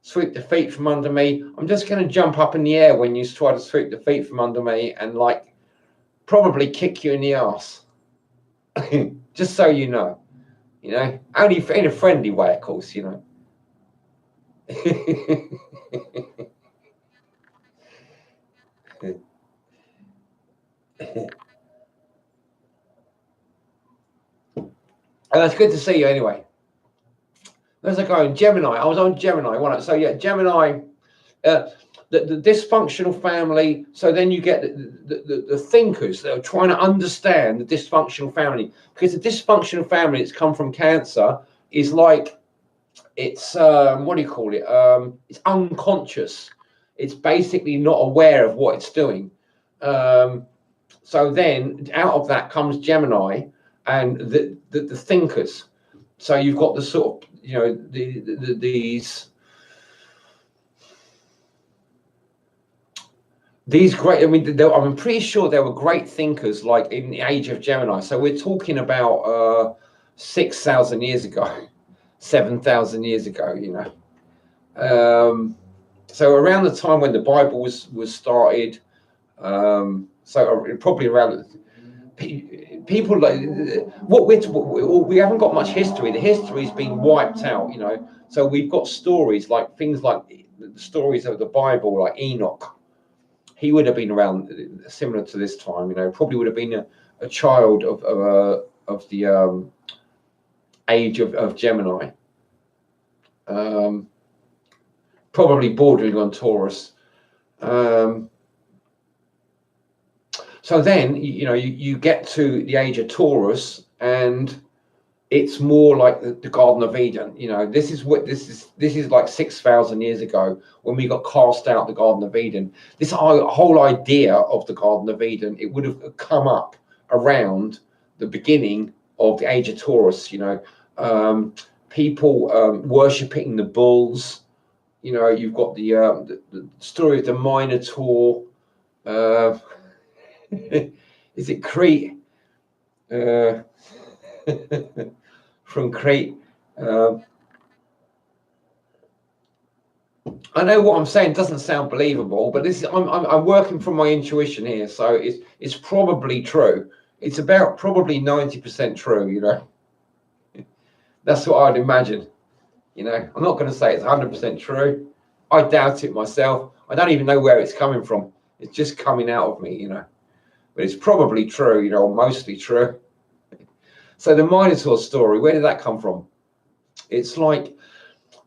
sweep the feet from under me. I'm just going to jump up in the air when you try to sweep the feet from under me, and like probably kick you in the ass. Just so you know, only in a friendly way, of course, you know. And that's good to see you anyway. How's it going? Gemini. I was on Gemini, wasn't I? So yeah, Gemini, the dysfunctional family. So then you get the thinkers that are trying to understand the dysfunctional family, because the dysfunctional family that's come from Cancer is like, it's what do you call it? It's unconscious. It's basically not aware of what it's doing. So then out of that comes Gemini and the thinkers. So you've got the sort of, you know, these great, I mean, I'm pretty sure there were great thinkers like in the age of Gemini. So we're talking about 6,000 years ago, 7,000 years ago, you know. So around the time when the Bible was started, so probably around people like what we haven't got much history. The history's been wiped out, you know. So we've got stories like things like the stories of the Bible, like Enoch, he would have been around similar to this time. Probably would have been a child of the age of Gemini, probably bordering on Taurus. So then, you get to the age of Taurus, and it's more like the Garden of Eden. This is like 6,000 years ago when we got cast out the Garden of Eden. This whole idea of the Garden of Eden, it would have come up around the beginning of the age of Taurus. People worshipping the bulls. You've got the story of the Minotaur. Is it Crete? From Crete. I know what I'm saying doesn't sound believable, but I'm working from my intuition here, so it's probably true. It's about probably 90% true. That's what I'd imagine. I'm not going to say it's 100% true. I doubt it myself. I don't even know where it's coming from. It's just coming out of me, but it's probably true, or mostly true. So the Minotaur story, where did that come from? It's like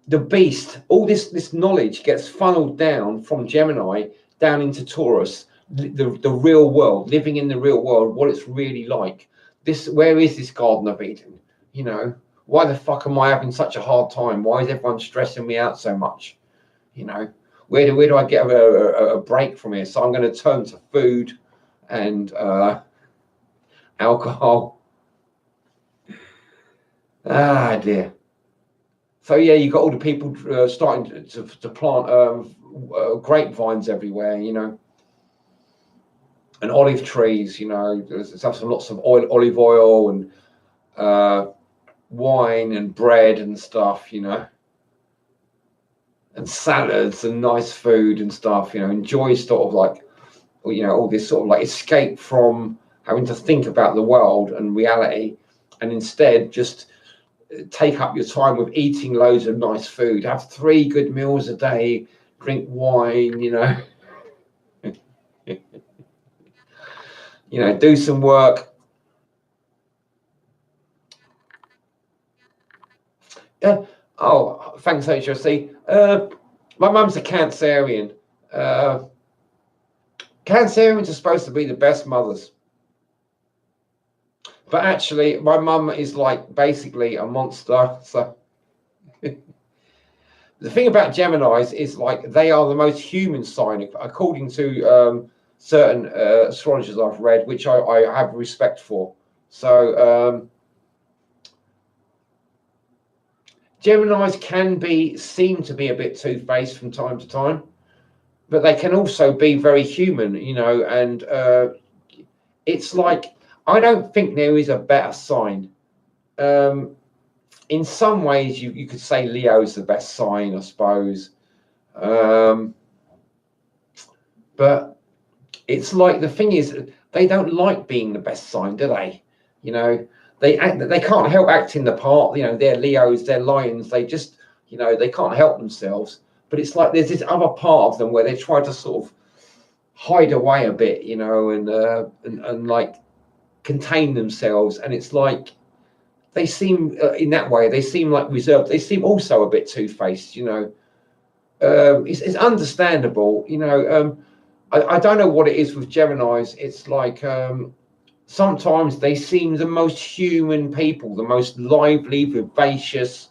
the beast, all this knowledge gets funneled down from Gemini down into Taurus, the real world, living in the real world, what it's really like. Where is this Garden of Eden? Why the fuck am I having such a hard time? Why is everyone stressing me out so much? Where do I get a break from here? So I'm going to turn to food and alcohol. Ah, dear. So yeah, you got all the people starting to plant grapevines everywhere, and olive trees. There's lots of olive oil and wine and bread and stuff, and salads and nice food and stuff. Enjoy sort of like, all this sort of like escape from having to think about the world and reality, and instead just take up your time with eating loads of nice food, have 3 good meals a day, drink wine, do some work. Oh, thanks, HRC. My mum's a Cancerian. Cancerians are supposed to be the best mothers. But actually, my mum is like basically a monster. So the thing about Geminis is like they are the most human sign, according to certain astrologers I've read, which I have respect for. So Geminis can seem to be a bit two-faced from time to time, but they can also be very human, and it's like, I don't think there is a better sign. In some ways, you could say Leo is the best sign, I suppose. But it's like, the thing is, they don't like being the best sign, do they? They can't help acting the part. They're Leos, they're Lions. They just, they can't help themselves. But it's like there's this other part of them where they try to sort of hide away a bit, and like contain themselves. And it's like they seem in that way, they seem like reserved. They seem also a bit two-faced. It's understandable. I don't know what it is with Geminis. It's like sometimes they seem the most human people, the most lively, vivacious,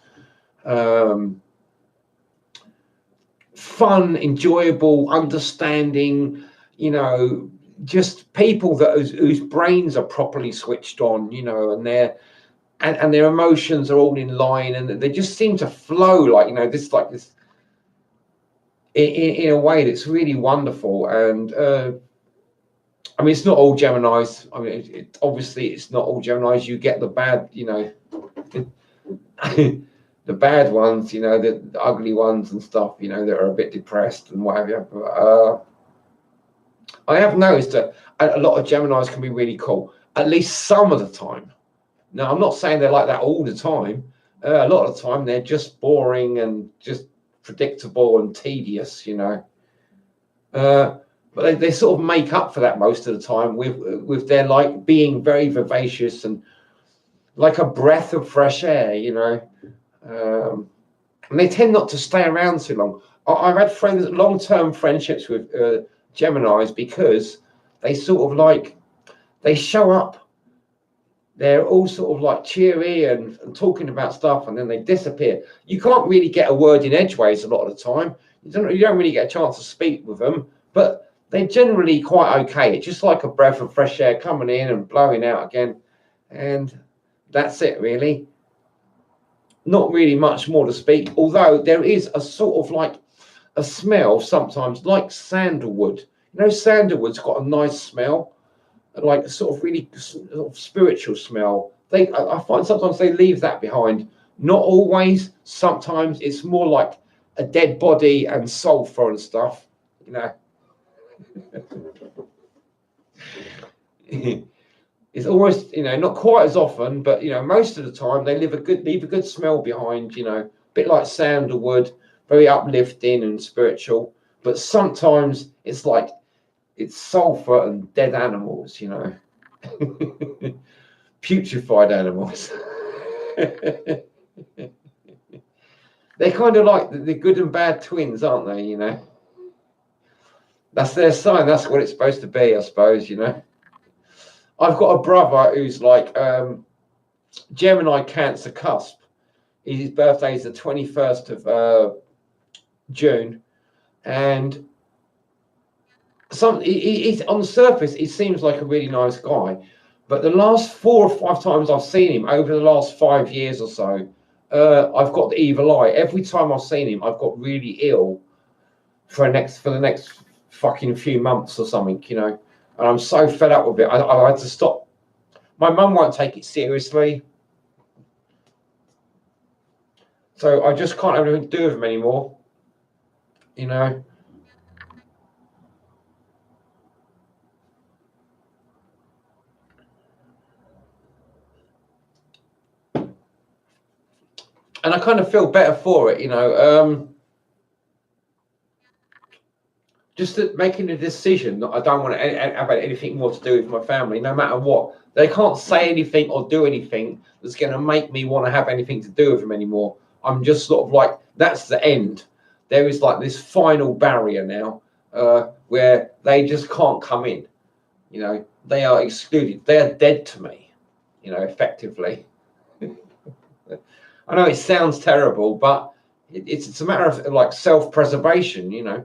fun, enjoyable, understanding, just people whose brains are properly switched on, and their emotions are all in line, and they just seem to flow like, this in a way that's really wonderful. And I mean, it's not all Geminis. I mean, obviously it's not all Geminis. You get the bad, the bad ones, the ugly ones and stuff, that are a bit depressed and what have you. But, I have noticed that a lot of Geminis can be really cool, at least some of the time. Now, I'm not saying they're like that all the time. A lot of the time, they're just boring and just predictable and tedious, you know. But they sort of make up for that most of the time with their like being very vivacious and like a breath of fresh air, you know. And they tend not to stay around too long. I've had friends, long-term friendships with Geminis, because they sort of like, they show up, they're all sort of like cheery and talking about stuff, and then they disappear. You can't really get a word in edgeways a lot of the time. You don't really get a chance to speak with them, but they're generally quite okay. It's just like a breath of fresh air coming in and blowing out again, and that's it really. Not really much more to speak, although there is a sort of like a smell sometimes like sandalwood. You know, sandalwood's got a nice smell, like a sort of really sort of spiritual smell. I find sometimes they leave that behind. Not always. Sometimes it's more like a dead body and sulfur and stuff, you know. It's almost, you know, not quite as often, but you know, most of the time they leave a good smell behind, you know, a bit like sandalwood, very uplifting and spiritual. But sometimes it's like it's sulfur and dead animals, you know. Putrefied animals. They're kind of like the good and bad twins, aren't they, you know? That's their sign. That's what it's supposed to be, I suppose, you know. I've got a brother who's like Gemini Cancer cusp. His birthday is the 21st of June, and he's on the surface he seems like a really nice guy, but the last 4 or 5 times I've seen him over the last 5 years or so, I've got the evil eye. Every time I've seen him, I've got really ill for the next fucking few months or something, you know. And I'm so fed up with it. I had to stop. My mum won't take it seriously, so I just can't have anything to do with him anymore, you know. And I kind of feel better for it, you know. Just making a decision that I don't want to have anything more to do with my family, no matter what. They can't say anything or do anything that's going to make me want to have anything to do with them anymore. I'm just sort of like, that's the end. There is like this final barrier now, where they just can't come in. You know, they are excluded. They are dead to me, you know, effectively. I know it sounds terrible, but it's a matter of like self-preservation, you know.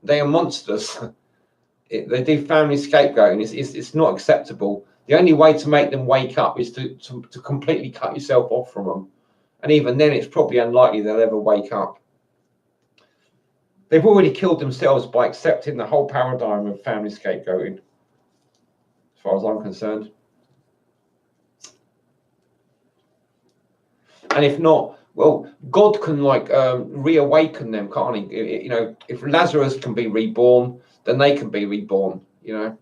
They are monsters. They do family scapegoating. It's not acceptable. The only way to make them wake up is to completely cut yourself off from them. And even then, it's probably unlikely they'll ever wake up. They've already killed themselves by accepting the whole paradigm of family scapegoating, as far as I'm concerned. And if not, well, God can like reawaken them, can't he? You know, if Lazarus can be reborn, then they can be reborn, you know.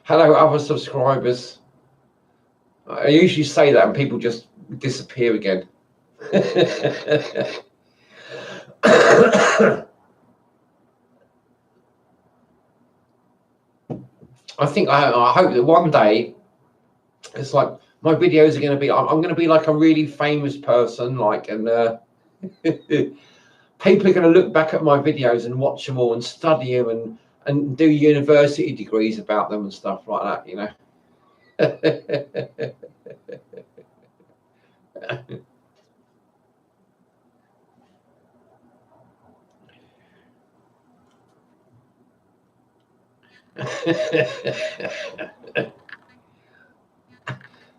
Hello, other subscribers. I usually say that and people just disappear again. I think I hope that one day it's like my videos are going to be, I'm going to be like a really famous person, like, and people are going to look back at my videos and watch them all and study them and do university degrees about them and stuff like that, you know.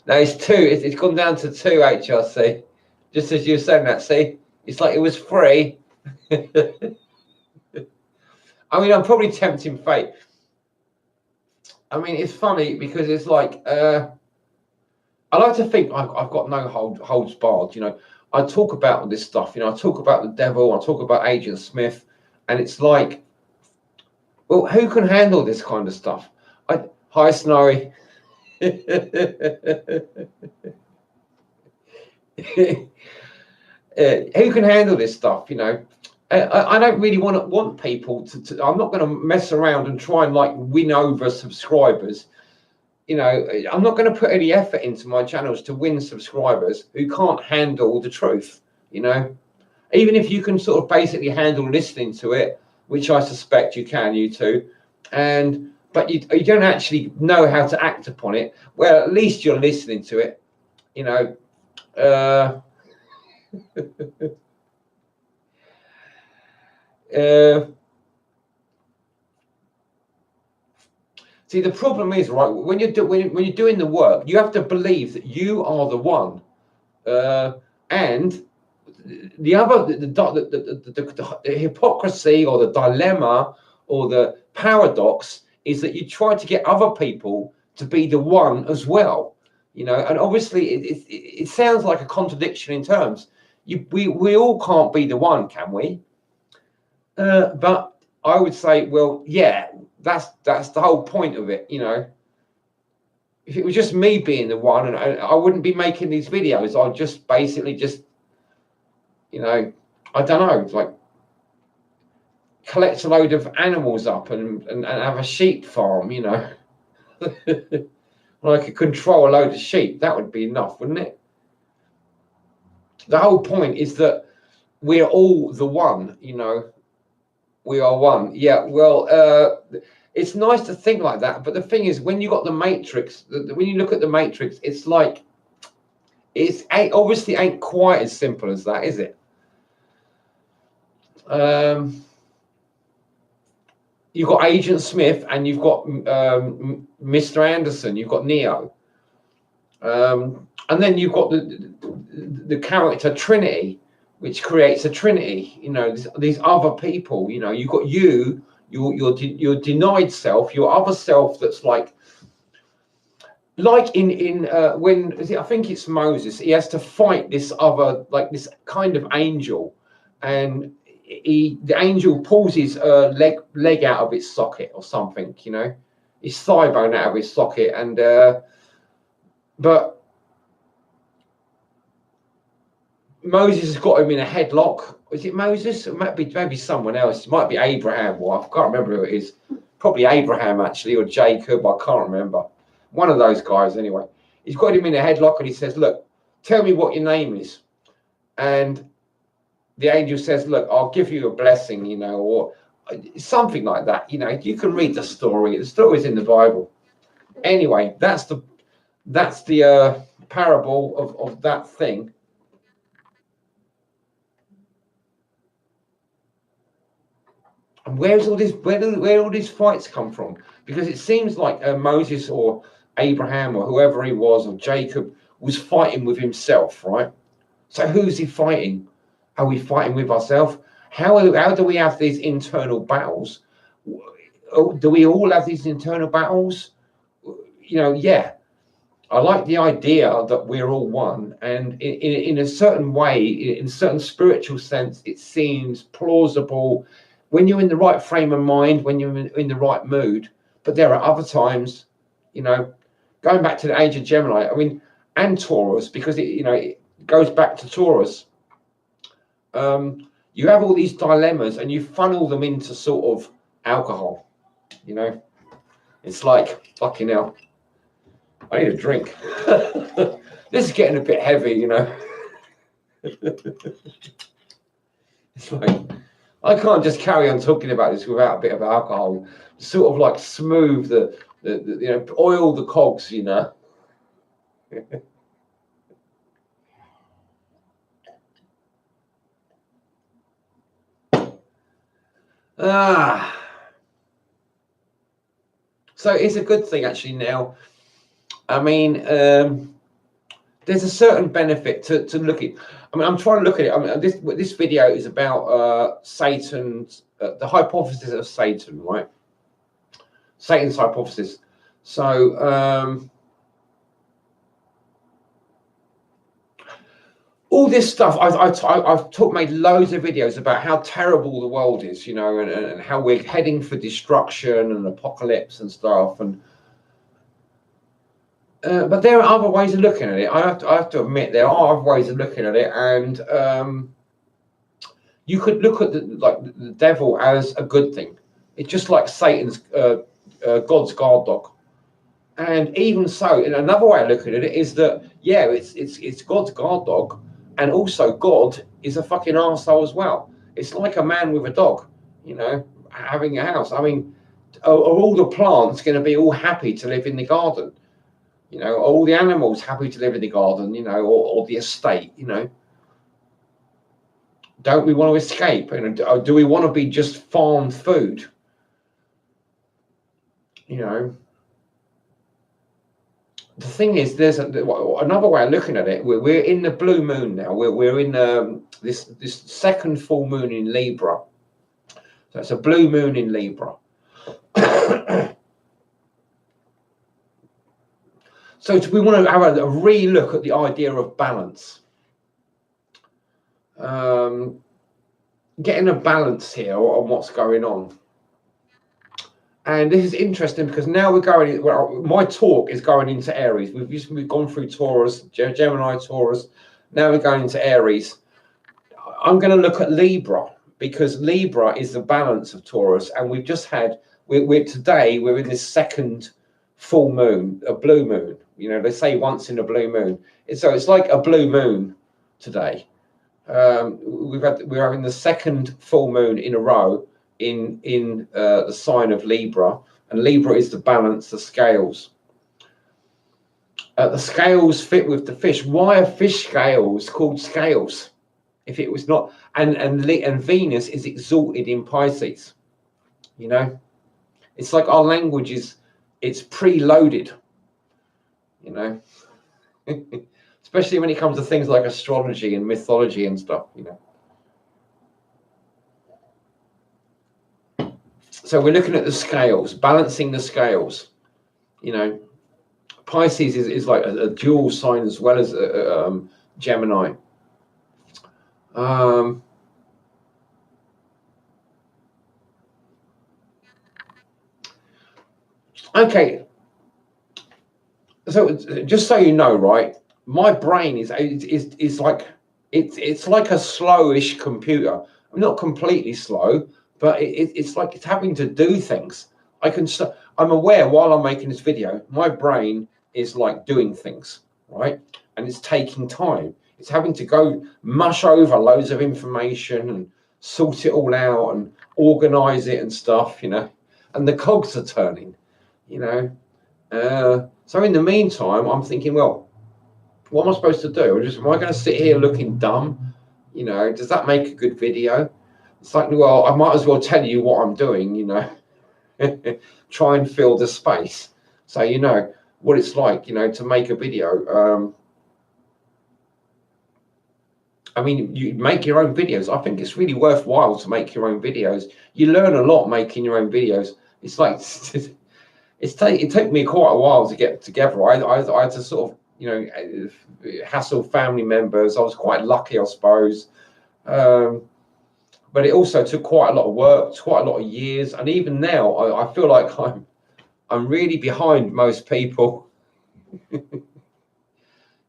No, it's 2. It's gone down to 2 HRC. Just as you were saying that, see? It's like it was free. I mean, I'm probably tempting fate. I mean, it's funny because it's like, I like to think I've got no holds barred, you know. I talk about this stuff, you know, I talk about the devil, I talk about Agent Smith, and it's like, Well, who can handle this kind of stuff? Hi, Snorri. Who can handle this stuff? You know, I don't really want people to. I'm not going to mess around and try and like win over subscribers. You know, I'm not going to put any effort into my channels to win subscribers who can't handle the truth. You know, even if you can sort of basically handle listening to it, which I suspect you can, you two, but you don't actually know how to act upon it. Well, at least you're listening to it. You know. See, the problem is, right, when you're doing the work, you have to believe that you are the one, and the other, the hypocrisy or the dilemma or the paradox is that you try to get other people to be the one as well, you know. And obviously, it sounds like a contradiction in terms. We all can't be the one, can we? But I would say, well, yeah, that's the whole point of it, you know. If it was just me being the one, and I wouldn't be making these videos. I'd just basically just, you know, I don't know, like collect a load of animals up and have a sheep farm, you know. Well, I could control a load of sheep. That would be enough, wouldn't it? The whole point is that we're all the one, you know. We are one. Yeah, well, it's nice to think like that, but the thing is, when you got the Matrix, when you look at the Matrix, it's like obviously ain't quite as simple as that, is it? You've got Agent Smith and you've got Mr. Anderson. You've got Neo, and then you've got the character Trinity, which creates a Trinity. You know, these other people. You know, you've got your denied self, your other self that's like in when is it, I think it's Moses, he has to fight this other, like this kind of angel, and the angel pulls his leg out of its socket or something, you know, his thigh bone out of his socket, and but Moses has got him in a headlock. Is it Moses? It might be maybe someone else. It might be Abraham, or I can't remember who it is. Probably Abraham actually, or Jacob. I can't remember. One of those guys anyway. He's got him in a headlock and he says, look, tell me what your name is. And the angel says, look, I'll give you a blessing, you know, or something like that. You know, you can read the story. The story's in the Bible. Anyway, that's the parable of that thing. And where's all this? Where all these fights come from? Because it seems like Moses or Abraham or whoever he was, or Jacob, was fighting with himself, right? So who's he fighting? Are we fighting with ourselves? How do we have these internal battles? Do we all have these internal battles? You know, yeah. I like the idea that we're all one, and in a certain way, in a certain spiritual sense, it seems plausible when you're in the right frame of mind, when you're in the right mood. But there are other times, you know, going back to the age of Gemini, I mean, and Taurus, because it goes back to Taurus. You have all these dilemmas and you funnel them into sort of alcohol, you know. It's like, fucking hell, I need a drink. This is getting a bit heavy, you know. It's like, I can't just carry on talking about this without a bit of alcohol, sort of like smooth the you know, oil the cogs, you know. So it's a good thing actually now. I mean, there's a certain benefit to looking. I mean, I'm trying to look at it. I mean, this video is about Satan's the hypothesis of Satan, right? Satan's hypothesis. So all this stuff. Made loads of videos about how terrible the world is, and how we're heading for destruction and apocalypse and stuff. And but there are other ways of looking at it. I have to admit there are other ways of looking at it, and you could look at the devil as a good thing. It's just like Satan's God's guard dog. And even so, in another way of looking at it is that it's God's guard dog, and also God is a fucking arsehole as well. It's like a man with a dog, having a house. I mean, are all the plants going to be all happy to live in the garden? Are all the animals happy to live in the garden? Or the estate? Don't we want to escape? Do we want to be just farmed food? The thing is, there's another way of looking at it. We're in the blue moon now. We're in this second full moon in Libra. So it's a blue moon in Libra. So we want to have a re-look at the idea of balance. Getting a balance here on what's going on. And this is interesting because now we're going. Well, my talk is going into Aries. We've gone through Taurus, Gemini, Taurus. Now we're going into Aries. I'm going to look at Libra because Libra is the balance of Taurus, and we've just had. Today we're in this second full moon, a blue moon. They say once in a blue moon. So it's like a blue moon today. We're having the second full moon in a row in the sign of Libra, and Libra is the balance, the scales. The scales fit with the fish. Why are fish scales called scales? If it was not, and Venus is exalted in Pisces. It's like our language it's preloaded. Especially when it comes to things like astrology and mythology and stuff. So we're looking at the scales, balancing the scales. Pisces is like a dual sign as well as Gemini. Okay. So just so you know, right, my brain is like it's like a slowish computer. I'm not completely slow, but it's like it's having to do things. I'm aware while I'm making this video, my brain is like doing things, right? And it's taking time. It's having to go mush over loads of information and sort it all out and organize it and stuff, and the cogs are turning, so in the meantime, I'm thinking, well, what am I supposed to do? Am I going to sit here looking dumb? Does that make a good video? It's like, well, I might as well tell you what I'm doing, try and fill the space. So what it's like, to make a video. I mean, you make your own videos. I think it's really worthwhile to make your own videos. You learn a lot making your own videos. It's like it took me quite a while to get together. I had to sort of hassle family members. I was quite lucky, I suppose, but it also took quite a lot of work, quite a lot of years, and even now I feel like I'm really behind most people.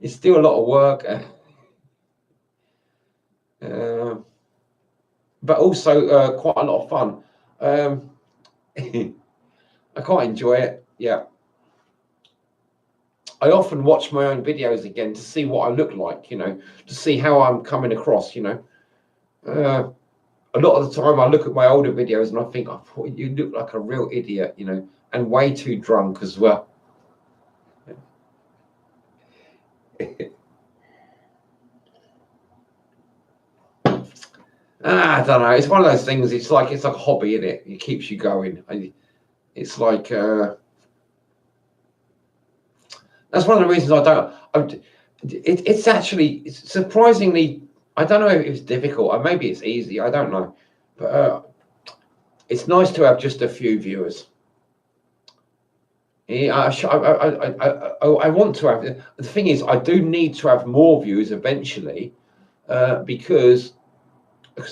It's still a lot of work, but also quite a lot of fun. I quite enjoy it. Yeah. I often watch my own videos again to see what I look like, to see how I'm coming across, A lot of the time I look at my older videos and I think, I thought you look like a real idiot, and way too drunk as well. I don't know. It's one of those things. It's like a hobby, isn't it? It keeps you going. It's like that's one of the reasons I don't. It's actually surprisingly. I don't know if it's difficult, or maybe it's easy. I don't know, but it's nice to have just a few viewers. Yeah, I want to have. The thing is, I do need to have more views eventually, because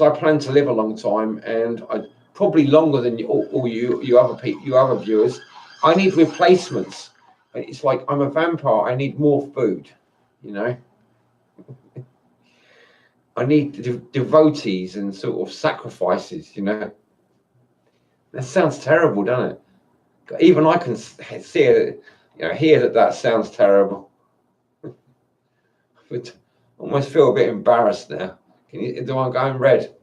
I plan to live a long time, and I probably longer than all you other people, you other viewers. I need replacements. It's like I'm a vampire. I need more food. You know, I need devotees and sort of sacrifices. You know, that sounds terrible, doesn't it? Even I can see it. You know, hear that sounds terrible. But I almost feel a bit embarrassed now. Do I go in red?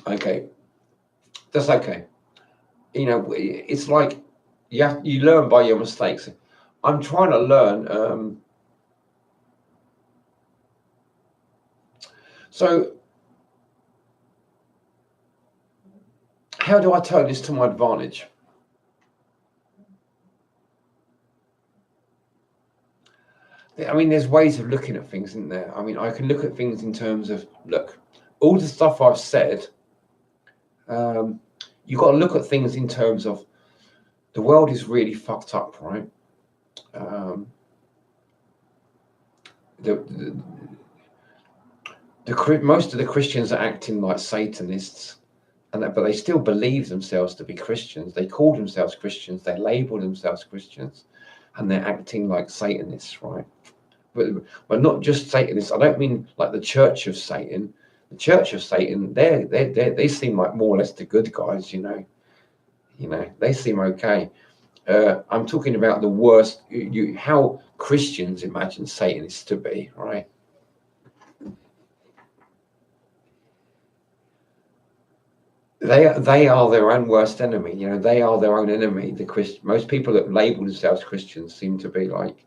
Okay, that's okay. You know, it's like you learn by your mistakes. I'm trying to learn. So how do I turn this to my advantage? I mean, there's ways of looking at things, isn't there? I mean, I can look at things in terms of, look, all the stuff I've said, you've got to look at things in terms of the world is really fucked up, right? Most of the Christians are acting like Satanists, but they still believe themselves to be Christians. They call themselves Christians. They label themselves Christians, and they're acting like Satanists, right? But not just Satanists. I don't mean like the Church of Satan. The Church of Satan, they seem like more or less the good guys, you know. You know, they seem okay. I'm talking about the worst. How Christians imagine Satanists to be, right? They are their own worst enemy. You know, they are their own enemy. Most people that label themselves Christians seem to be like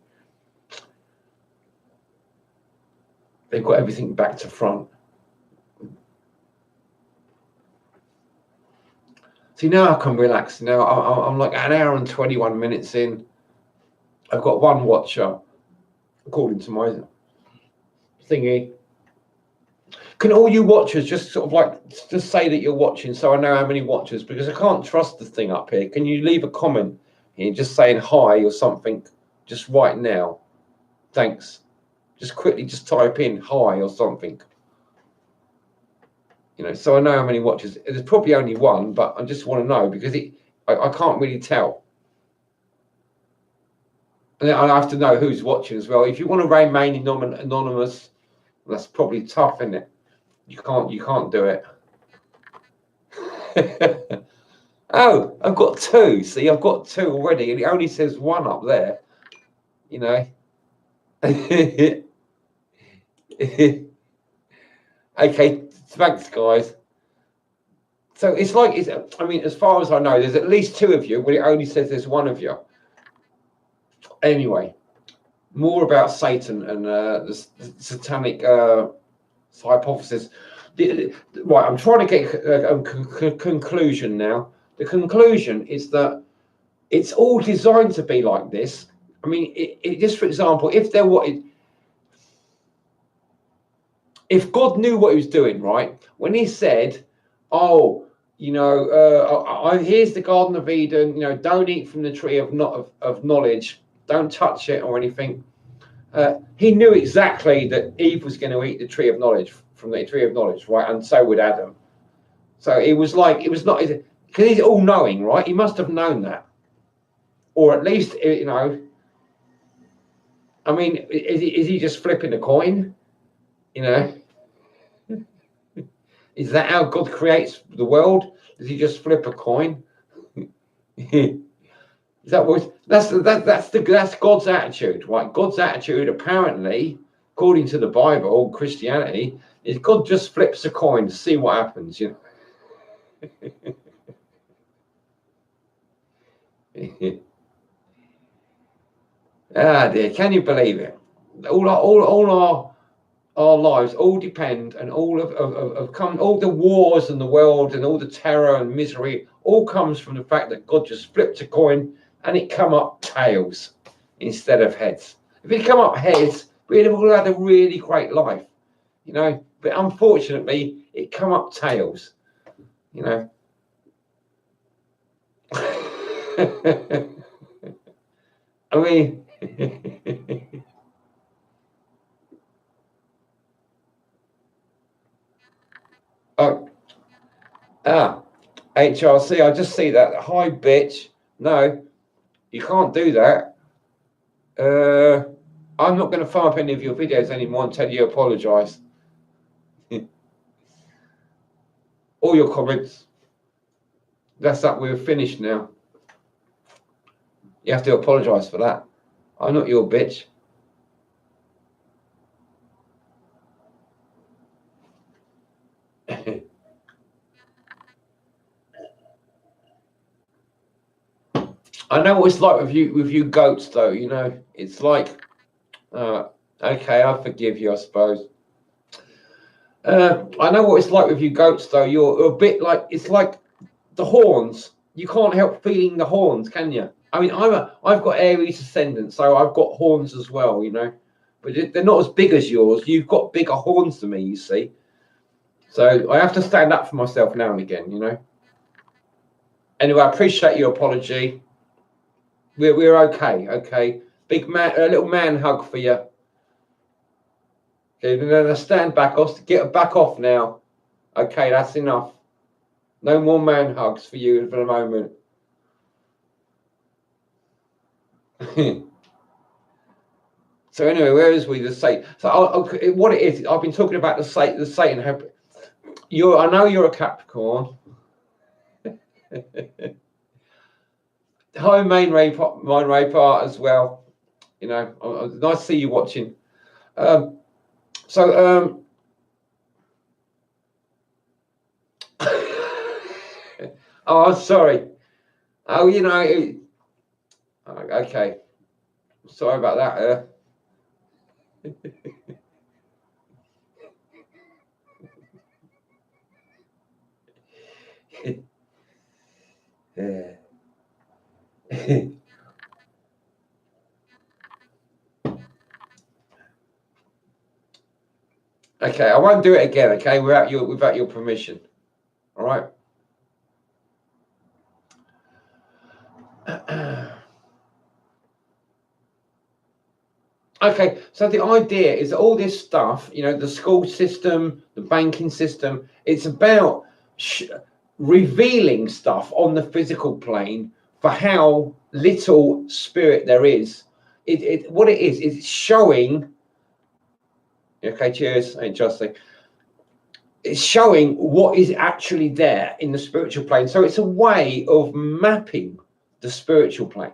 they've got everything back to front. See, now I can relax. Now I'm like an hour and 21 minutes in. I've got one watcher, according to my thingy. Can all you watchers just sort of like just say that you're watching, so I know how many watchers, because I can't trust the thing up here. Can you leave a comment here, just saying hi or something, just right now? Thanks. Just quickly, just type in hi or something. You know, so I know how many watchers. There's probably only one, but I just want to know because I can't really tell. And I have to know who's watching as well. If you want to remain anonymous, that's probably tough, isn't it? You can't do it. Oh, I've got two. See, I've got two already, and it only says one up there. You know. Okay, thanks, guys. So it's like I mean, as far as I know, there's at least two of you, but it only says there's one of you. Anyway, more about Satan and the satanic hypothesis. Right, I'm trying to get a conclusion now. The conclusion is that it's all designed to be like this. I mean, just for example, if God knew what he was doing, right? When he said, "Oh, you know, here's the Garden of Eden. You know, don't eat from the tree of knowledge. Don't touch it or anything." He knew exactly that Eve was going to eat the tree of knowledge from the tree of knowledge, right? And so would Adam. So it was not because he's all knowing, right? He must have known that, or at least you know. I mean, is he just flipping a coin? You know, is that how God creates the world? Does he just flip a coin? Is that what that's God's attitude, right? God's attitude, apparently, according to the Bible, Christianity, is God just flips a coin to see what happens, you know. Ah dear, can you believe it? All our lives all depend, and all the wars in the world and all the terror and misery all comes from the fact that God just flipped a coin and it come up tails instead of heads. If it come up heads, we'd have all had a really great life, you know. But unfortunately, it come up tails, you know. I mean, oh, HRC, I just see that. Hi, bitch. No, you can't do that. I'm not going to fire up any of your videos anymore until you apologise. All your comments. That's that. We're finished now. You have to apologise for that. I'm not your bitch. I know what it's like with you goats, though. You know, it's like, okay, I forgive you, I suppose. I know what it's like with you goats, though. You're a bit like, it's like the horns. You can't help feeling the horns, can you? I mean, I've got Aries ascendant, so I've got horns as well, you know. But they're not as big as yours. You've got bigger horns than me, you see. So I have to stand up for myself now and again, you know. Anyway, I appreciate your apology. We're okay, okay. Big man, a little man hug for you. Okay, then stand back off. Get back off now. Okay, that's enough. No more man hugs for you for the moment. So anyway, where is we? The Satan. So what it is? I've been talking about the Satan. I know you're a Capricorn. Hi, main rape art as well. You know, nice to see you watching. So oh, sorry. Oh, you know, okay. Sorry about that. Yeah. Okay, I won't do it again. Okay, without your permission. All right. Okay, so the idea is all this stuff, you know, the school system, the banking system, it's about revealing stuff on the physical plane for how little spirit there is. What it is, it's showing. Okay, cheers, ain't Justin. It's showing what is actually there in the spiritual plane. So it's a way of mapping the spiritual plane.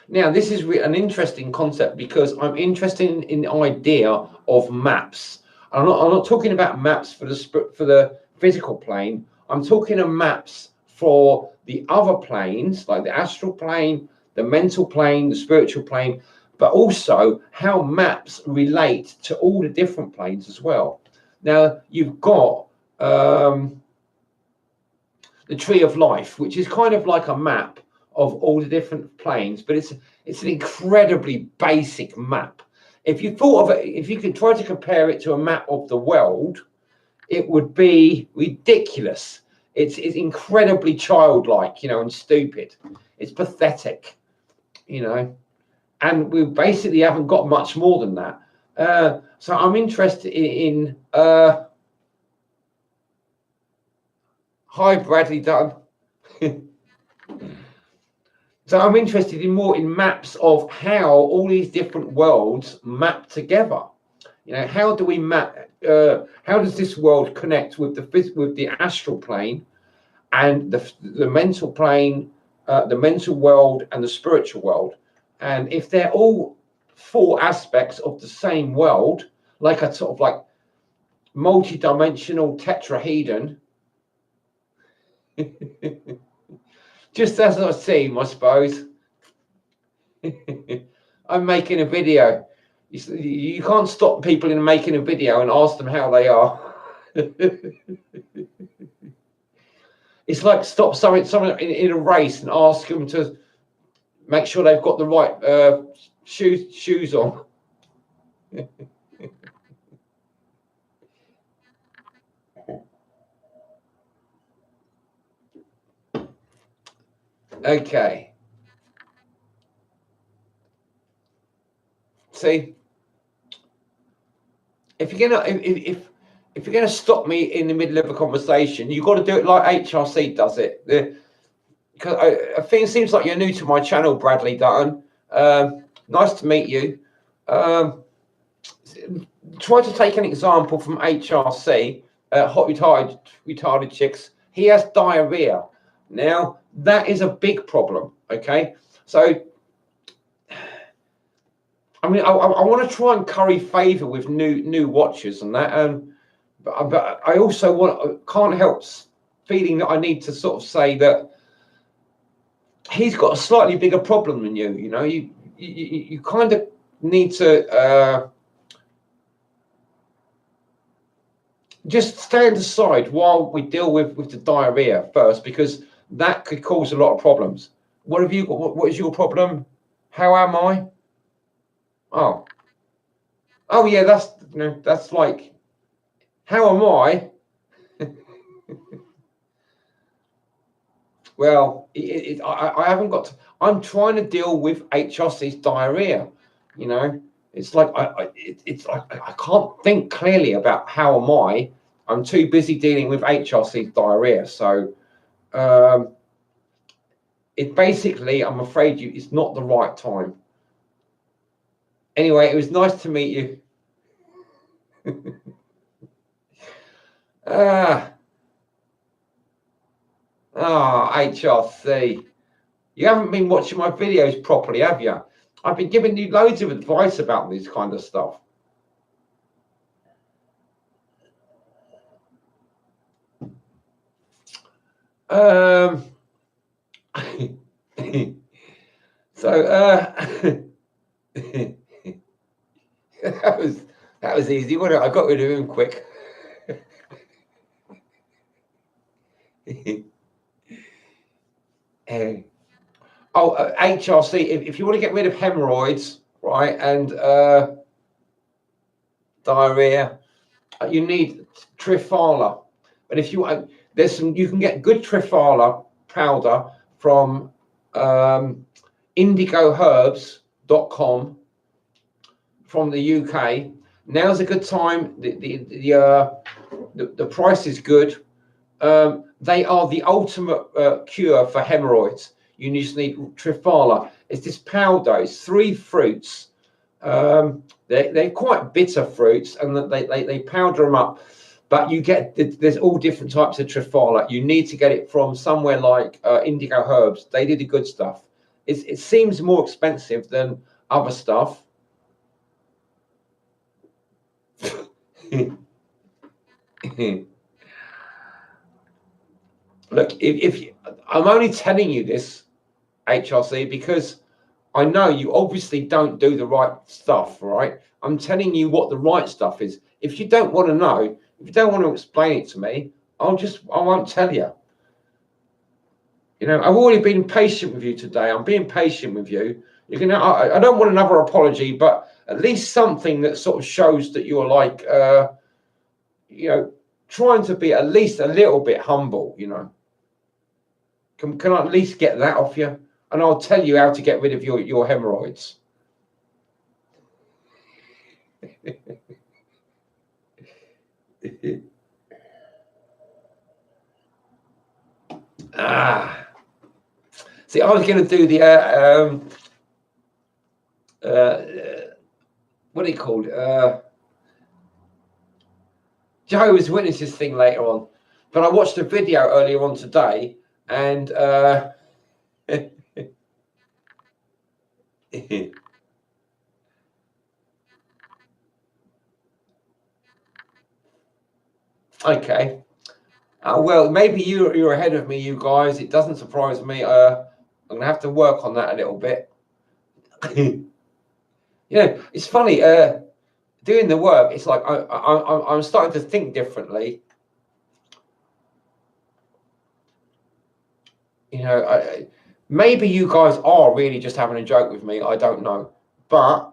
Now, this is an interesting concept because I'm interested in the idea of maps. I'm not talking about maps for the physical plane. I'm talking of maps for the other planes, like the astral plane, the mental plane, the spiritual plane, but also how maps relate to all the different planes as well. Now, you've got the tree of life, which is kind of like a map of all the different planes, but it's an incredibly basic map. If you thought of it, if you could try to compare it to a map of the world, it would be ridiculous. It's incredibly childlike, you know, and stupid. It's pathetic, you know, and we basically haven't got much more than that. So I'm interested in hi Bradley Dunn. So I'm interested in more in maps of how all these different worlds map together. You know, how do we map? How does this world connect with the astral plane and the mental plane, the mental world, and the spiritual world? And if they're all four aspects of the same world, like a sort of like multi-dimensional tetrahedron, just as I seem, I suppose. I'm making a video. You can't stop people in making a video and ask them how they are. It's like stop someone in a race and ask them to make sure they've got the right shoes on. Okay. see, if you're gonna if you're gonna stop me in the middle of a conversation, you've got to do it like HRC does it. Because I think it seems like you're new to my channel, Bradley Dutton. Nice to meet you. Try to take an example from HRC, hot retarded chicks. He has diarrhea. Now that is a big problem. Okay, so I mean, I want to try and curry favor with new watchers and that, but I also can't help feeling that I need to sort of say that he's got a slightly bigger problem than you. You know, you kind of need to just stand aside while we deal with the diarrhea first, because that could cause a lot of problems. What have you got? What is your problem? How am I? Oh yeah, that's like, how am I? Well, I haven't got to, I'm trying to deal with HRC's diarrhea. You know, it's like it's like I can't think clearly about how am I. I'm too busy dealing with HRC's diarrhea. So it basically, I'm afraid it's not the right time. Anyway, it was nice to meet you. HRC. You haven't been watching my videos properly, have you? I've been giving you loads of advice about this kind of stuff. So that was easy, wasn't it? I got rid of him quick. HRC, if you want to get rid of hemorrhoids, right, and diarrhea, you need Triphala. But if you want, there's some, you can get good Triphala powder from indigoherbs.com from the UK. Now's a good time. The price is good. They are the ultimate cure for hemorrhoids. You just need Triphala. It's this powder. It's 3 fruits. They're quite bitter fruits, and they powder them up. But you get, there's all different types of Triphala. You need to get it from somewhere like Indigo Herbs. They do the good stuff. It seems more expensive than other stuff. Look, if I'm only telling you this, HRC, because I know you obviously don't do the right stuff, right? I'm telling you what the right stuff is. If you don't want to know, if you don't want to explain it to me, I won't tell you. You know, I've already been patient with you today. I'm being patient with you. You can. I don't want another apology, but at least something that sort of shows that you're like, you know, trying to be at least a little bit humble. You know, can I at least get that off you? And I'll tell you how to get rid of your hemorrhoids. See, I was going to do the what are you called? Jehovah's Witnesses thing later on, but I watched a video earlier on today, and okay. Well, maybe you're ahead of me, you guys. It doesn't surprise me. I'm gonna have to work on that a little bit. Yeah, it's funny. Doing the work, it's like I'm starting to think differently. You know, maybe you guys are really just having a joke with me. I don't know, but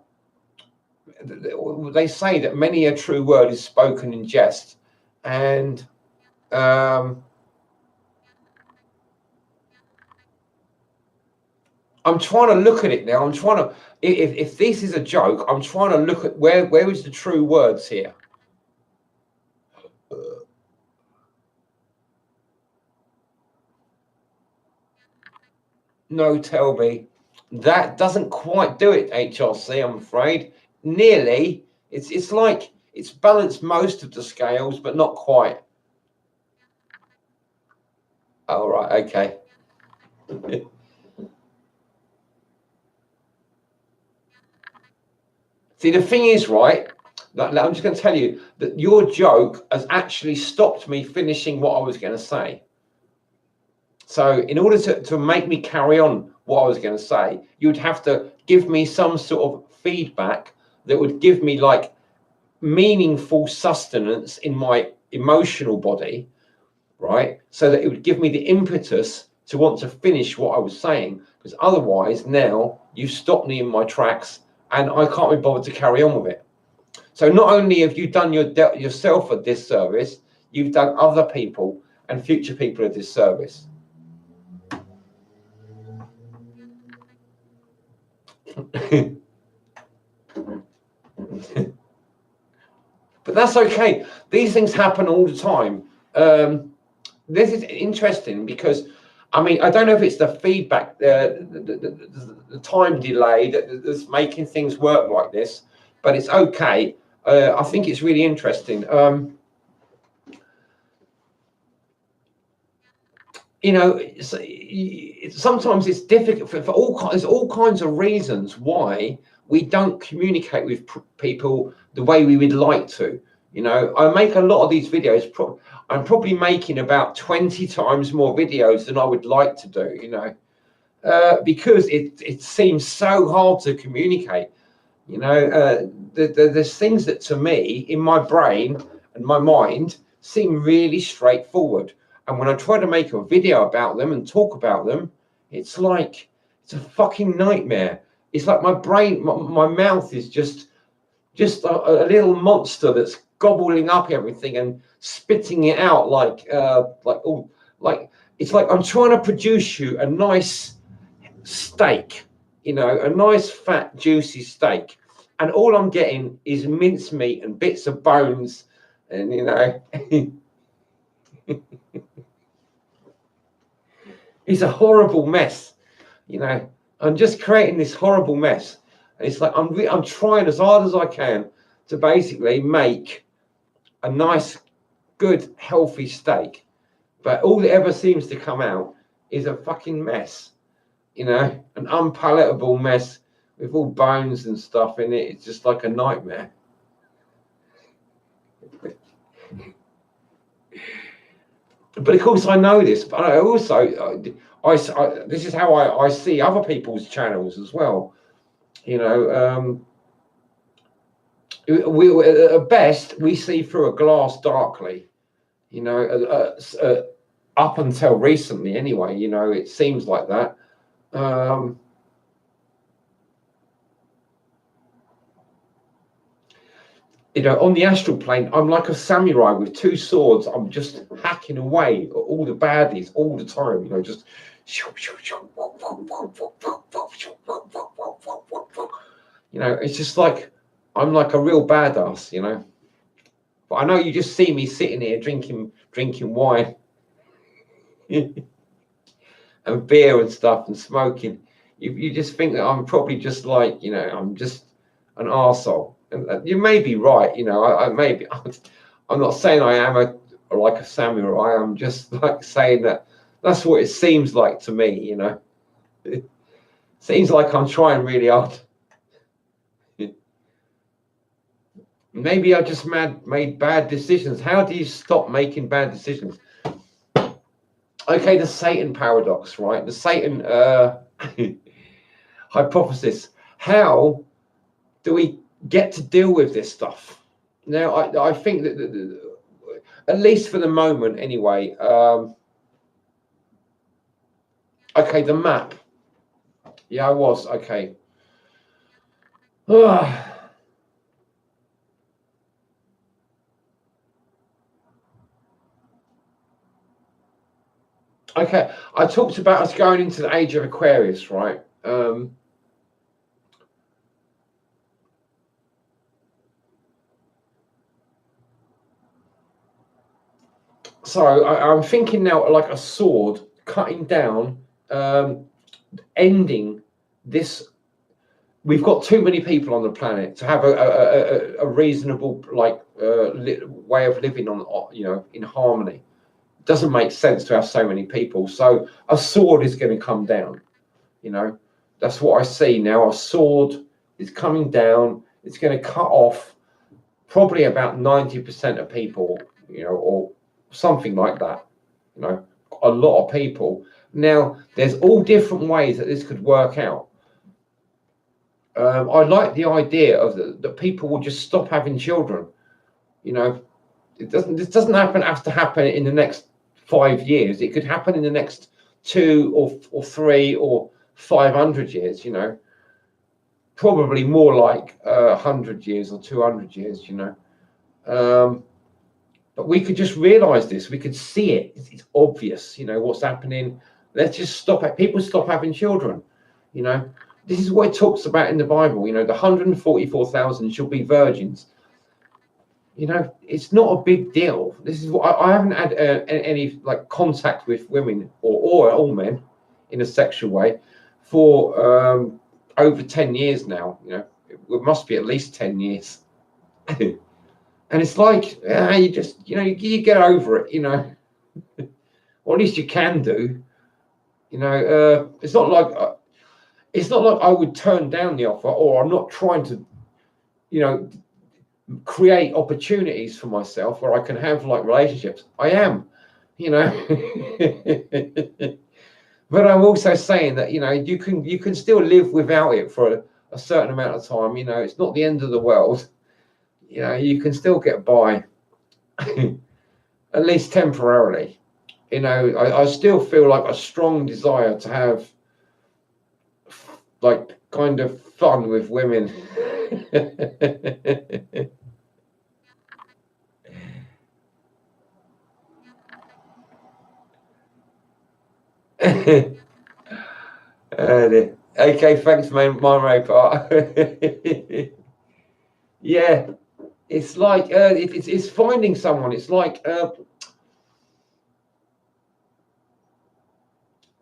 they say that many a true word is spoken in jest, and I'm trying to look at it now. I'm trying to, if this is a joke, I'm trying to look at where is the true words here. No, tell me. That doesn't quite do it, HRC, I'm afraid. Nearly. It's like it's balanced most of the scales, but not quite. All right, okay. See, the thing is, right, I'm just going to tell you that your joke has actually stopped me finishing what I was going to say. So in order to make me carry on what I was going to say, you'd have to give me some sort of feedback that would give me like meaningful sustenance in my emotional body, right? So that it would give me the impetus to want to finish what I was saying, because otherwise now you've stopped me in my tracks and I can't be bothered to carry on with it. So not only have you done yourself a disservice, you've done other people and future people a disservice. But that's okay. These things happen all the time. This is interesting because, I mean, I don't know if it's the feedback, the time delay that's making things work like this, but it's okay. I think it's really interesting. You know, sometimes it's difficult for all kinds of reasons why we don't communicate with people the way we would like to. You know, I make a lot of these videos. I'm probably making about 20 times more videos than I would like to do. You know, because it seems so hard to communicate. You know, there's things that to me in my brain and my mind seem really straightforward. And when I try to make a video about them and talk about them, it's like it's a fucking nightmare. It's like my brain, my mouth is just a little monster that's gobbling up everything and spitting it out like it's like I'm trying to produce you a nice steak, you know, a nice fat juicy steak, and all I'm getting is mincemeat and bits of bones, and you know, it's a horrible mess. You know, I'm just creating this horrible mess. And it's like I'm trying as hard as I can to basically make a nice, good, healthy steak, but all that ever seems to come out is a fucking mess. You know, an unpalatable mess with all bones and stuff in it. It's just like a nightmare. But of course, I know this. But I also, this is how I see other people's channels as well. You know, at best we see through a glass darkly. You know, up until recently, anyway. You know, it seems like that. You know, on the astral plane, I'm like a samurai with two swords. I'm just hacking away at all the baddies all the time. You know, just you know, it's just like I'm like a real badass. You know, but I know you just see me sitting here drinking wine and beer and stuff and smoking. You just think that I'm probably just like, you know, I'm just an arsehole. And you may be right, you know, I maybe I'm not saying I am like a samurai. I'm just like saying that that's what it seems like to me, you know. It seems like I'm trying really hard. Maybe I just made bad decisions. How do you stop making bad decisions? Okay, the Satan paradox, right? The Satan hypothesis. How do we get to deal with this stuff? Now, I think that at least for the moment, anyway. Okay, the map. Yeah, I was okay. Okay, I talked about us going into the age of Aquarius, right? So I'm thinking now like a sword cutting down, ending this. We've got too many people on the planet to have a reasonable way of living on, in harmony. It doesn't make sense to have so many people. So a sword is going to come down. That's what I see now. A sword is coming down. It's going to cut off probably about 90% of people, or something like that. A lot of people. Now, there's all different ways that this could work out. I like the idea of that people will just stop having children. This doesn't have to happen in the next 5 years. It could happen in the next 2 or 3 or 500 years. Probably more like 100 years or 200 years. But we could just realize this. We could see it. It's obvious. What's happening. Let's just stop it. People stop having children. This is what it talks about in the Bible. The 144,000 shall be virgins. It's not a big deal. This is what I haven't had any contact with women or all men in a sexual way for over 10 years now. It must be at least 10 years. And it's like you just you get over it, or at least you can do. It's not like I would turn down the offer, or I'm not trying to create opportunities for myself where I can have relationships. I am, but I'm also saying that you can still live without it for a certain amount of time. It's not the end of the world. You can still get by, at least temporarily. I still feel like a strong desire to have kind of fun with women. Okay, thanks, man. My part. Yeah, it's like it's finding someone. It's like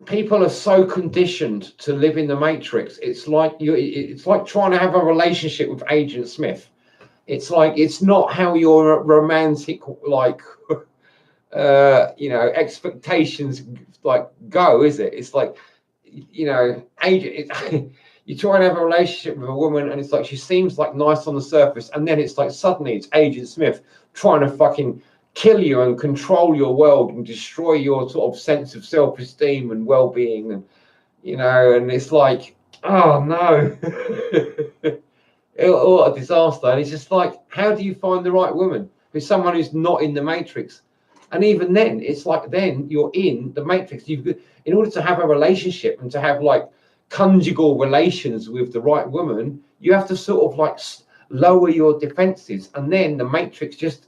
people are so conditioned to live in the matrix. It's like trying to have a relationship with Agent Smith. It's like it's not how your romantic expectations go, is it? It's like agent. You try and have a relationship with a woman, and it's like she seems nice on the surface, and then it's like suddenly it's Agent Smith trying to fucking kill you and control your world and destroy your sort of sense of self-esteem and well-being, and and it's like, oh no. What a disaster. And it's just like, how do you find the right woman who's someone who's not in the matrix? And even then, it's like then you're in the matrix. In order to have a relationship and to have conjugal relations with the right woman, you have to sort of lower your defenses, and then the matrix just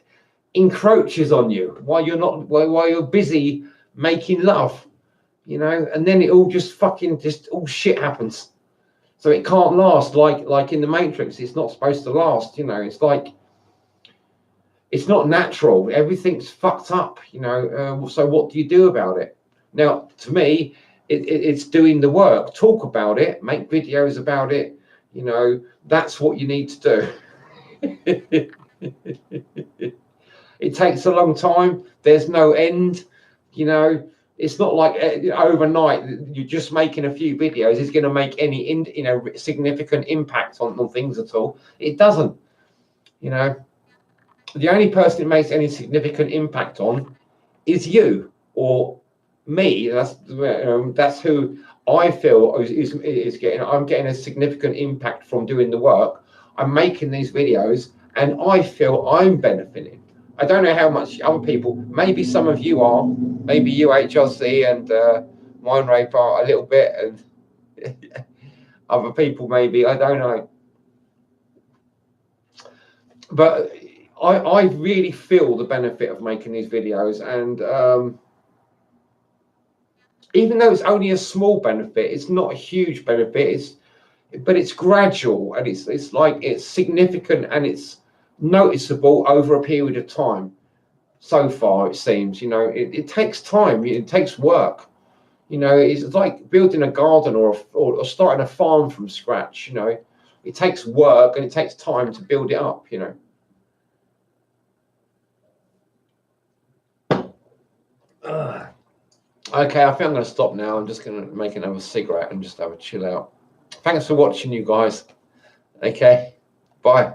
encroaches on you while you're busy making love, and then it all just all shit happens. So it can't last like in the Matrix. It's not supposed to last. It's like it's not natural. Everything's fucked up. So what do you do about it? Now, to me, it's doing the work. Talk about it. Make videos about it. That's what you need to do. It takes a long time. There's no end. It's not like overnight you're just making a few videos is going to make any significant impact on things at all. It doesn't. The only person it makes any significant impact on is you or me. That's who I feel is getting. I'm getting a significant impact from doing the work. I'm making these videos, and I feel I'm benefiting. I don't know how much other people. Maybe some of you are. Maybe you HRC and Mind Rape are a little bit, and other people maybe. I don't know. But I really feel the benefit of making these videos, and even though it's only a small benefit, it's not a huge benefit. But it's gradual, and it's like it's significant, and it's noticeable over a period of time. So far, it seems, it takes time. It takes work. It's like building a garden or starting a farm from scratch. It takes work and it takes time to build it up. Okay, I think I'm going to stop now. I'm just going to make another cigarette and just have a chill out. Thanks for watching, you guys. Okay, bye.